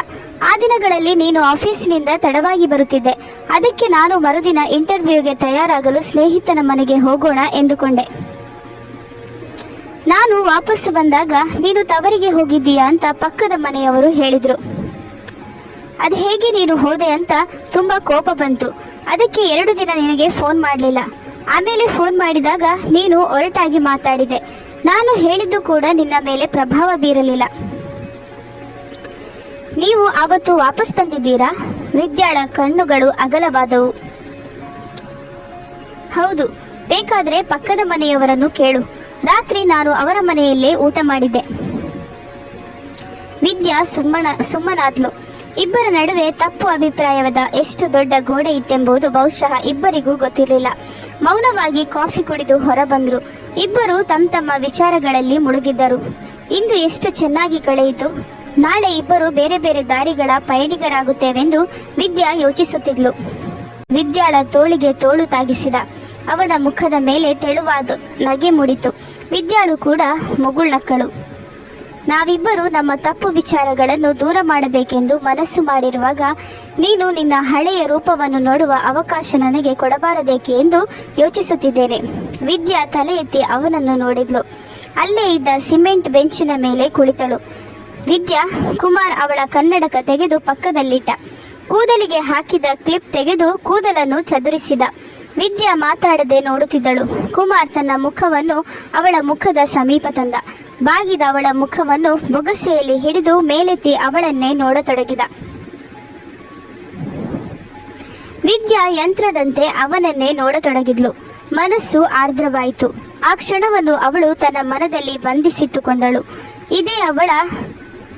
ಆ ದಿನಗಳಲ್ಲಿ ನೀನು ಆಫೀಸಿನಿಂದ ತಡವಾಗಿ ಬರುತ್ತಿದ್ದೆ. ಅದಕ್ಕೆ ನಾನು ಮರುದಿನ ಇಂಟರ್ವ್ಯೂಗೆ ತಯಾರಾಗಲು ಸ್ನೇಹಿತನ ಮನೆಗೆ ಹೋಗೋಣ ಎಂದುಕೊಂಡೆ. ನಾನು ವಾಪಸ್ಸು ಬಂದಾಗ ನೀನು ತವರಿಗೆ ಹೋಗಿದ್ದೀಯಾ ಅಂತ ಪಕ್ಕದ ಮನೆಯವರು ಹೇಳಿದರು. ಅದು ಹೇಗೆ ನೀನು ಹೋದೆ ಅಂತ ತುಂಬ ಕೋಪ ಬಂತು. ಅದಕ್ಕೆ 2 ದಿನ ನಿನಗೆ ಫೋನ್ ಮಾಡಲಿಲ್ಲ. ಆಮೇಲೆ ಫೋನ್ ಮಾಡಿದಾಗ ನೀನು ಒರಟಾಗಿ ಮಾತಾಡಿದೆ. ನಾನು ಹೇಳಿದ್ದು ಕೂಡ ನಿನ್ನ ಮೇಲೆ ಪ್ರಭಾವ ಬೀರಲಿಲ್ಲ. ನೀವು ಅವತ್ತು ವಾಪಸ್ ಬಂದಿದ್ದೀರಾ? ವಿದ್ಯಾಳ ಕಣ್ಣುಗಳು ಅಗಲವಾದವು. ಹೌದು. ಬೇಕಾದ್ರೆ ಪಕ್ಕದ ಮನೆಯವರನ್ನು ಕೇಳು. ರಾತ್ರಿ ನಾನು ಅವರ ಮನೆಯಲ್ಲೇ ಊಟ ಮಾಡಿದ್ದೆ. ವಿದ್ಯಾ ಸುಮ್ಮನಾದ್ಲು. ಇಬ್ಬರ ನಡುವೆ ತಪ್ಪು ಅಭಿಪ್ರಾಯವಾದ ಎಷ್ಟು ದೊಡ್ಡ ಗೋಡೆ ಇತ್ತೆಂಬುದು ಬಹುಶಃ ಇಬ್ಬರಿಗೂ ಗೊತ್ತಿರಲಿಲ್ಲ. ಮೌನವಾಗಿ ಕಾಫಿ ಕುಡಿದು ಹೊರಬಂದ್ರು. ಇಬ್ಬರು ತಮ್ಮ ವಿಚಾರಗಳಲ್ಲಿ ಮುಳುಗಿದ್ದರು. ಇಂದು ಎಷ್ಟು ಚೆನ್ನಾಗಿ ಕಳೆಯಿತು. ನಾಳೆ ಇಬ್ಬರು ಬೇರೆ ಬೇರೆ ದಾರಿಗಳ ಪಯಣಿಗರಾಗುತ್ತೇವೆಂದು ವಿದ್ಯಾ ಯೋಚಿಸುತ್ತಿದ್ಲು. ವಿದ್ಯಾಳ ತೋಳಿಗೆ ತೋಳು ತಾಗಿಸಿದ. ಅವನ ಮುಖದ ಮೇಲೆ ತೆಳುವಾದ ನಗೆ ಮೂಡಿತು. ವಿದ್ಯಾಳು ಕೂಡ ಮುಗುಳ್ನಕ್ಕಳು. ನಾವಿಬ್ಬರು ನಮ್ಮ ತಪ್ಪು ವಿಚಾರಗಳನ್ನು ದೂರ ಮಾಡಬೇಕೆಂದು ಮನಸ್ಸು ಮಾಡಿರುವಾಗ ನೀನು ನಿನ್ನ ಹಳೆಯ ರೂಪವನ್ನು ನೋಡುವ ಅವಕಾಶ ನನಗೆ ಕೊಡಬಾರದೇಕೆ ಎಂದು ಯೋಚಿಸುತ್ತಿದ್ದೇನೆ. ವಿದ್ಯಾ ತಲೆ ಎತ್ತಿ ಅವನನ್ನು ನೋಡಿದ್ಲು. ಅಲ್ಲೇ ಇದ್ದ ಸಿಮೆಂಟ್ ಬೆಂಚಿನ ಮೇಲೆ ಕುಳಿತಳು. ವಿದ್ಯಾ, ಕುಮಾರ್ ಅವಳ ಕನ್ನಡಕ ತೆಗೆದು ಪಕ್ಕದಲ್ಲಿಟ್ಟ. ಕೂದಲಿಗೆ ಹಾಕಿದ ಕ್ಲಿಪ್ ತೆಗೆದು ಕೂದಲನ್ನು ಚದುರಿಸಿದ. ವಿದ್ಯಾ ಮಾತಾಡದೆ ನೋಡುತ್ತಿದ್ದಳು. ಕುಮಾರ್ ತನ್ನ ಮುಖವನ್ನು ಅವಳ ಮುಖದ ಸಮೀಪ ತಂದ. ಬಾಗಿದ ಅವಳ ಮುಖವನ್ನು ಬೊಗಸೆಯಲ್ಲಿ ಹಿಡಿದು ಮೇಲೆತ್ತಿ ಅವಳನ್ನೇ ನೋಡತೊಡಗಿದ. ವಿದ್ಯಾ ಯಂತ್ರದಂತೆ ಅವನನ್ನೇ ನೋಡತೊಡಗಿದ್ಲು. ಮನಸ್ಸು ಆರ್ದ್ರವಾಯಿತು. ಆ ಕ್ಷಣವನ್ನು ಅವಳು ತನ್ನ ಮನದಲ್ಲಿ ಬಂಧಿಸಿಟ್ಟುಕೊಂಡಳು. ಇದೇ ಅವಳ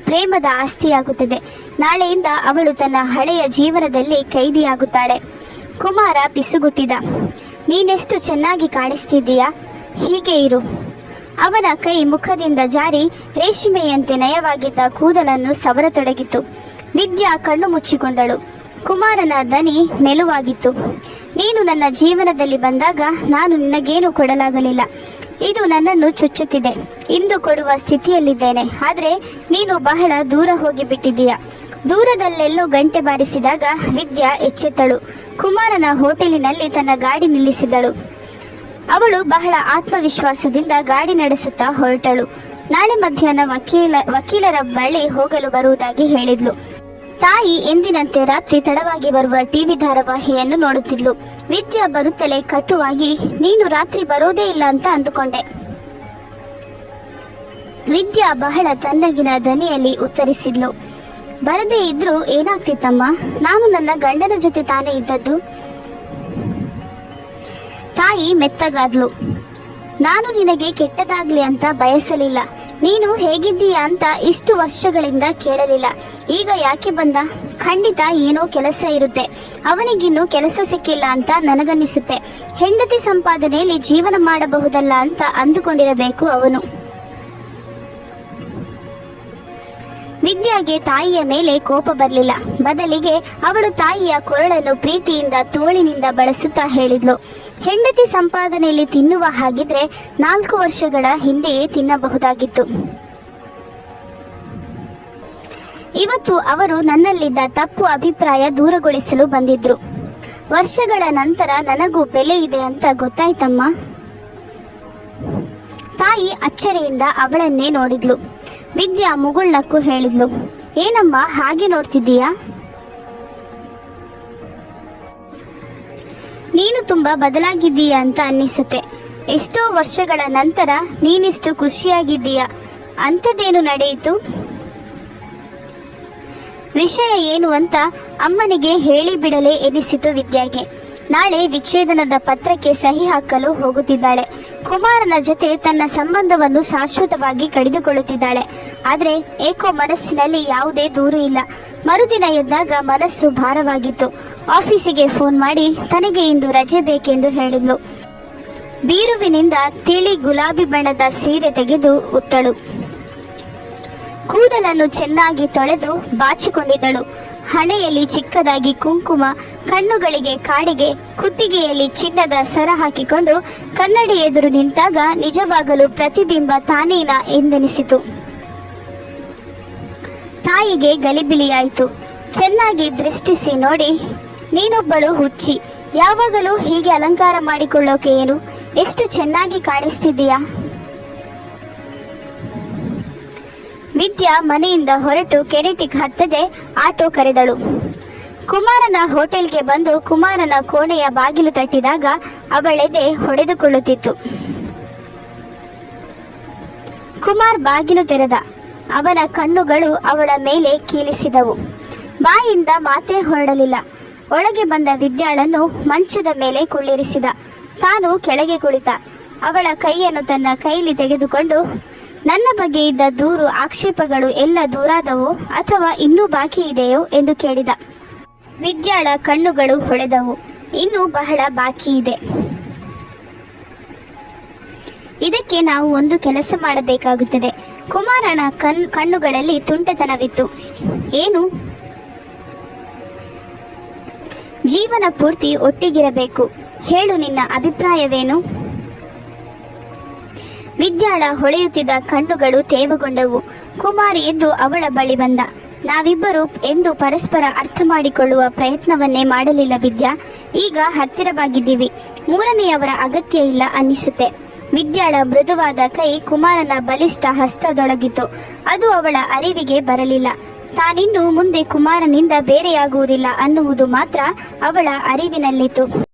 ಪ್ರೇಮದ ಆಸ್ತಿಯಾಗುತ್ತದೆ. ನಾಳೆಯಿಂದ ಅವಳು ತನ್ನ ಹಳೆಯ ಜೀವನದಲ್ಲಿ ಕೈದಿಯಾಗುತ್ತಾಳೆ. ಕುಮಾರ ಪಿಸುಗುಟ್ಟಿದ. ನೀನೆಷ್ಟು ಚೆನ್ನಾಗಿ ಕಾಣಿಸ್ತಿದ್ದೀಯಾ, ಹೀಗೆ ಇರು. ಅವನ ಕೈ ಮುಖದಿಂದ ಜಾರಿ ರೇಷ್ಮೆಯಂತೆ ನಯವಾಗಿದ್ದ ಕೂದಲನ್ನು ಸವರತೊಡಗಿತು. ವಿದ್ಯಾ ಕಣ್ಣು ಮುಚ್ಚಿಕೊಂಡಳು. ಕುಮಾರನ ದನಿ ಮೆಲುವಾಗಿತ್ತು. ನೀನು ನನ್ನ ಜೀವನದಲ್ಲಿ ಬಂದಾಗ ನಾನು ನಿನಗೇನು ಕೊಡಲಾಗಲಿಲ್ಲ. ಇದು ನನ್ನನ್ನು ಚುಚ್ಚುತ್ತಿದೆ. ಇಂದು ಕೊಡುವ ಸ್ಥಿತಿಯಲ್ಲಿದ್ದೇನೆ. ಆದರೆ ನೀನು ಬಹಳ ದೂರ ಹೋಗಿಬಿಟ್ಟಿದ್ದೀಯ. ದೂರದಲ್ಲೆಲ್ಲೋ ಗಂಟೆ ಬಾರಿಸಿದಾಗ ವಿದ್ಯಾ ಎಚ್ಚೆತ್ತಳು. ಕುಮಾರನ ಹೋಟೆಲಿನಲ್ಲಿ ತನ್ನ ಗಾಡಿ ನಿಲ್ಲಿಸಿದಳು. ಅವಳು ಬಹಳ ಆತ್ಮವಿಶ್ವಾಸದಿಂದ ಗಾಡಿ ನಡೆಸುತ್ತಾ ಹೊರಟಳು. ನಾಳೆ ಮಧ್ಯಾಹ್ನ ವಕೀಲರ ಬಳಿ ಹೋಗಲು ಬರುವುದಾಗಿ ಹೇಳಿದ್ಲು. ತಾಯಿ ಎಂದಿನಂತೆ ರಾತ್ರಿ ತಡವಾಗಿ ಬರುವ ಟಿವಿ ಧಾರಾವಾಹಿಯನ್ನು ನೋಡುತ್ತಿದ್ಲು. ವಿದ್ಯಾ ಬರುತ್ತಲೇ ಕಟುವಾಗಿ, ನೀನು ರಾತ್ರಿ ಬರೋದೇ ಇಲ್ಲ ಅಂತ ಅಂದುಕೊಂಡೆ. ವಿದ್ಯಾ ಬಹಳ ತಣ್ಣಗಿನ ದನಿಯಲ್ಲಿ ಉತ್ತರಿಸಿದ್ಲು, ಬರದೇ ಇದ್ರೂ ಏನಾಗ್ತಿತ್ತಮ್ಮ, ನಾನು ನನ್ನ ಗಂಡನ ಜೊತೆ ತಾನೇ ಇದ್ದದ್ದು. ತಾಯಿ ಮೆತ್ತಗಾದ್ಲು, ನಾನು ನಿನಗೆ ಕೆಟ್ಟದಾಗ್ಲಿ ಅಂತ ಬಯಸಲಿಲ್ಲ. ನೀನು ಹೇಗಿದ್ದೀಯಾ ಅಂತ ಇಷ್ಟು ವರ್ಷಗಳಿಂದ ಕೇಳಲಿಲ್ಲ. ಈಗ ಯಾಕೆ ಬಂದ? ಖಂಡಿತ ಏನೋ ಕೆಲಸ ಇರುತ್ತೆ. ಅವನಿಗಿನ್ನೂ ಕೆಲಸ ಸಿಕ್ಕಿಲ್ಲ ಅಂತ ನನಗನ್ನಿಸುತ್ತೆ. ಹೆಂಡತಿ ಸಂಪಾದನೆಯಲ್ಲಿ ಜೀವನ ಮಾಡಬಹುದಲ್ಲ ಅಂತ ಅಂದುಕೊಂಡಿರಬೇಕು ಅವನು. ವಿದ್ಯಾಗೆ ತಾಯಿಯ ಮೇಲೆ ಕೋಪ ಬರಲಿಲ್ಲ. ಬದಲಿಗೆ ಅವಳು ತಾಯಿಯ ಕೊರಳನ್ನು ಪ್ರೀತಿಯಿಂದ ತೋಳಿನಿಂದ ಬಳಸುತ್ತಾ ಹೇಳಿದ್ಲು, ಹೆಂಡತಿ ಸಂಪಾದನೆಯಲ್ಲಿ ತಿನ್ನುವ ಹಾಗಿದ್ರೆ 4 ವರ್ಷಗಳ ಹಿಂದೆಯೇ ತಿನ್ನಬಹುದಾಗಿತ್ತು. ಇವತ್ತು ಅವರು ನನ್ನಲ್ಲಿದ್ದ ತಪ್ಪು ಅಭಿಪ್ರಾಯ ದೂರಗೊಳಿಸಲು ಬಂದಿದ್ರು. ವರ್ಷಗಳ ನಂತರ ನನಗೂ ಬೆಲೆ ಇದೆ ಅಂತ ಗೊತ್ತಾಯ್ತಮ್ಮ. ತಾಯಿ ಅಚ್ಚರಿಯಿಂದ ಅವಳನ್ನೇ ನೋಡಿದ್ಲು. ವಿದ್ಯಾ ಮುಗುಳ್ನಕ್ಕು ಹೇಳಿದ್ಲು, ಏನಮ್ಮ ಹಾಗೆ ನೋಡ್ತಿದ್ದೀಯಾ? ನೀನು ತುಂಬಾ ಬದಲಾಗಿದ್ದೀಯಾ ಅಂತ ಅನ್ನಿಸುತ್ತೆ. ಎಷ್ಟೋ ವರ್ಷಗಳ ನಂತರ ನೀನಿಷ್ಟು ಖುಷಿಯಾಗಿದ್ದೀಯಾ. ಅಂಥದ್ದೇನು ನಡೆಯಿತು? ವಿಷಯ ಏನು ಅಂತ ಅಮ್ಮನಿಗೆ ಹೇಳಿ ಬಿಡಲೇ ಎನಿಸಿತು ವಿದ್ಯಾಗೆ. ನಾಳೆ ವಿಚ್ಛೇದನದ ಪತ್ರಕ್ಕೆ ಸಹಿ ಹಾಕಲು ಹೋಗುತ್ತಿದ್ದಾಳೆ. ಕುಮಾರನ ಜೊತೆ ತನ್ನ ಸಂಬಂಧವನ್ನು ಶಾಶ್ವತವಾಗಿ ಕಡಿದುಕೊಳ್ಳುತ್ತಿದ್ದಾಳೆ. ಆದರೆ ಏಕೋ ಮನಸ್ಸಿನಲ್ಲಿ ಯಾವುದೇ ದೂರು ಇಲ್ಲ. ಮರುದಿನ ಎದ್ದಾಗ ಮನಸ್ಸು ಭಾರವಾಗಿತ್ತು. ಆಫೀಸಿಗೆ ಫೋನ್ ಮಾಡಿ ತನಗೆ ಇಂದು ರಜೆ ಬೇಕೆಂದು ಹೇಳಿದ್ಲು. ಬೀರುವಿನಿಂದ ತಿಳಿ ಗುಲಾಬಿ ಬಣ್ಣದ ಸೀರೆ ತೆಗೆದು ಉಟ್ಟಳು. ಕೂದಲನ್ನು ಚೆನ್ನಾಗಿ ತೊಳೆದು ಬಾಚಿಕೊಂಡಿದ್ದಳು. ಹಣೆಯಲ್ಲಿ ಚಿಕ್ಕದಾಗಿ ಕುಂಕುಮ, ಕಣ್ಣುಗಳಿಗೆ ಕಾಡಿಗೆ, ಕುತ್ತಿಗೆಯಲ್ಲಿ ಚಿನ್ನದ ಸರ ಹಾಕಿಕೊಂಡು ಕನ್ನಡಿ ಎದುರು ನಿಂತಾಗ ನಿಜವಾಗಲೂ ಪ್ರತಿಬಿಂಬ ತಾನೇನಾ ಎಂದೆನಿಸಿತು. ತಾಯಿಗೆ ಗಲಿಬಿಲಿಯಾಯಿತು. ಚೆನ್ನಾಗಿ ದೃಷ್ಟಿಸಿ ನೋಡಿ, ನೀನೊಬ್ಬಳು ಹುಚ್ಚಿ, ಯಾವಾಗಲೂ ಹೀಗೆ ಅಲಂಕಾರ ಮಾಡಿಕೊಳ್ಳೋಕೆ ಏನು? ಎಷ್ಟು ಚೆನ್ನಾಗಿ ಕಾಣಿಸ್ತಿದ್ದೀಯಾ? ವಿದ್ಯಾ ಮನೆಯಿಂದ ಹೊರಟು ಕೆರೆಟಿಕ್ ಹತ್ತದೆ ಆಟೋ ಕರೆದಳು. ಕುಮಾರನ ಹೋಟೆಲ್ಗೆ ಬಂದು ಕುಮಾರನ ಕೋಣೆಯ ಬಾಗಿಲು ತಟ್ಟಿದಾಗ ಅವಳೆದೆ ಹೊಡೆದುಕೊಳ್ಳುತ್ತಿತ್ತು. ಕುಮಾರ್ ಬಾಗಿಲು ತೆರೆದ. ಅವನ ಕಣ್ಣುಗಳು ಅವಳ ಮೇಲೆ ಕೀಲಿಸಿದವು. ಬಾಯಿಂದ ಮಾತೇ ಹೊರಡಲಿಲ್ಲ. ಒಳಗೆ ಬಂದ ವಿದ್ಯಾಳನ್ನು ಮಂಚದ ಮೇಲೆ ಕುಳ್ಳಿರಿಸಿದ. ತಾನು ಕೆಳಗೆ ಕುಳಿತ. ಅವಳ ಕೈಯನ್ನು ತನ್ನ ಕೈಲಿ ತೆಗೆದುಕೊಂಡು, ನನ್ನ ಬಗ್ಗೆ ಇದ್ದ ದೂರು ಆಕ್ಷೇಪಗಳು ಎಲ್ಲ ದೂರಾದವೋ ಅಥವಾ ಇನ್ನೂ ಬಾಕಿ ಇದೆಯೋ ಎಂದು ಕೇಳಿದ. ವಿದ್ಯಾಳ ಕಣ್ಣುಗಳು ಹೊಳೆದವು. ಇನ್ನೂ ಬಹಳ ಬಾಕಿ ಇದೆ. ಇದಕ್ಕೆ ನಾವು ಒಂದು ಕೆಲಸ ಮಾಡಬೇಕಾಗುತ್ತದೆ. ಕುಮಾರನ ಕಣ್ಣುಗಳಲ್ಲಿ ತುಂಟತನವಿತ್ತು. ಏನು? ಜೀವನ ಪೂರ್ತಿ ಒಟ್ಟಿಗಿರಬೇಕು. ಹೇಳು, ನಿನ್ನ ಅಭಿಪ್ರಾಯವೇನು? ವಿದ್ಯಾಳ ಹೊಳೆಯುತ್ತಿದ್ದ ಕಣ್ಣುಗಳು ತೇವಗೊಂಡವು. ಕುಮಾರ್ ಎದ್ದು ಅವಳ ಬಳಿ ಬಂದ. ನಾವಿಬ್ಬರು ಎಂದು ಪರಸ್ಪರ ಅರ್ಥ ಮಾಡಿಕೊಳ್ಳುವ ಪ್ರಯತ್ನವನ್ನೇ ಮಾಡಲಿಲ್ಲ ವಿದ್ಯಾ. ಈಗ ಹತ್ತಿರವಾಗಿದ್ದೀವಿ. ಮೂರನೆಯವರ ಅಗತ್ಯ ಇಲ್ಲ ಅನ್ನಿಸುತ್ತೆ. ವಿದ್ಯಾಳ ಮೃದುವಾದ ಕೈ ಕುಮಾರನ ಬಲಿಷ್ಠ ಹಸ್ತದೊಳಗಿತ್ತು. ಅದು ಅವಳ ಅರಿವಿಗೆ ಬರಲಿಲ್ಲ. ತಾನಿನ್ನು ಮುಂದೆ ಕುಮಾರನಿಂದ ಬೇರೆಯಾಗುವುದಿಲ್ಲ ಅನ್ನುವುದು ಮಾತ್ರ ಅವಳ ಅರಿವಿನಲ್ಲಿತ್ತು.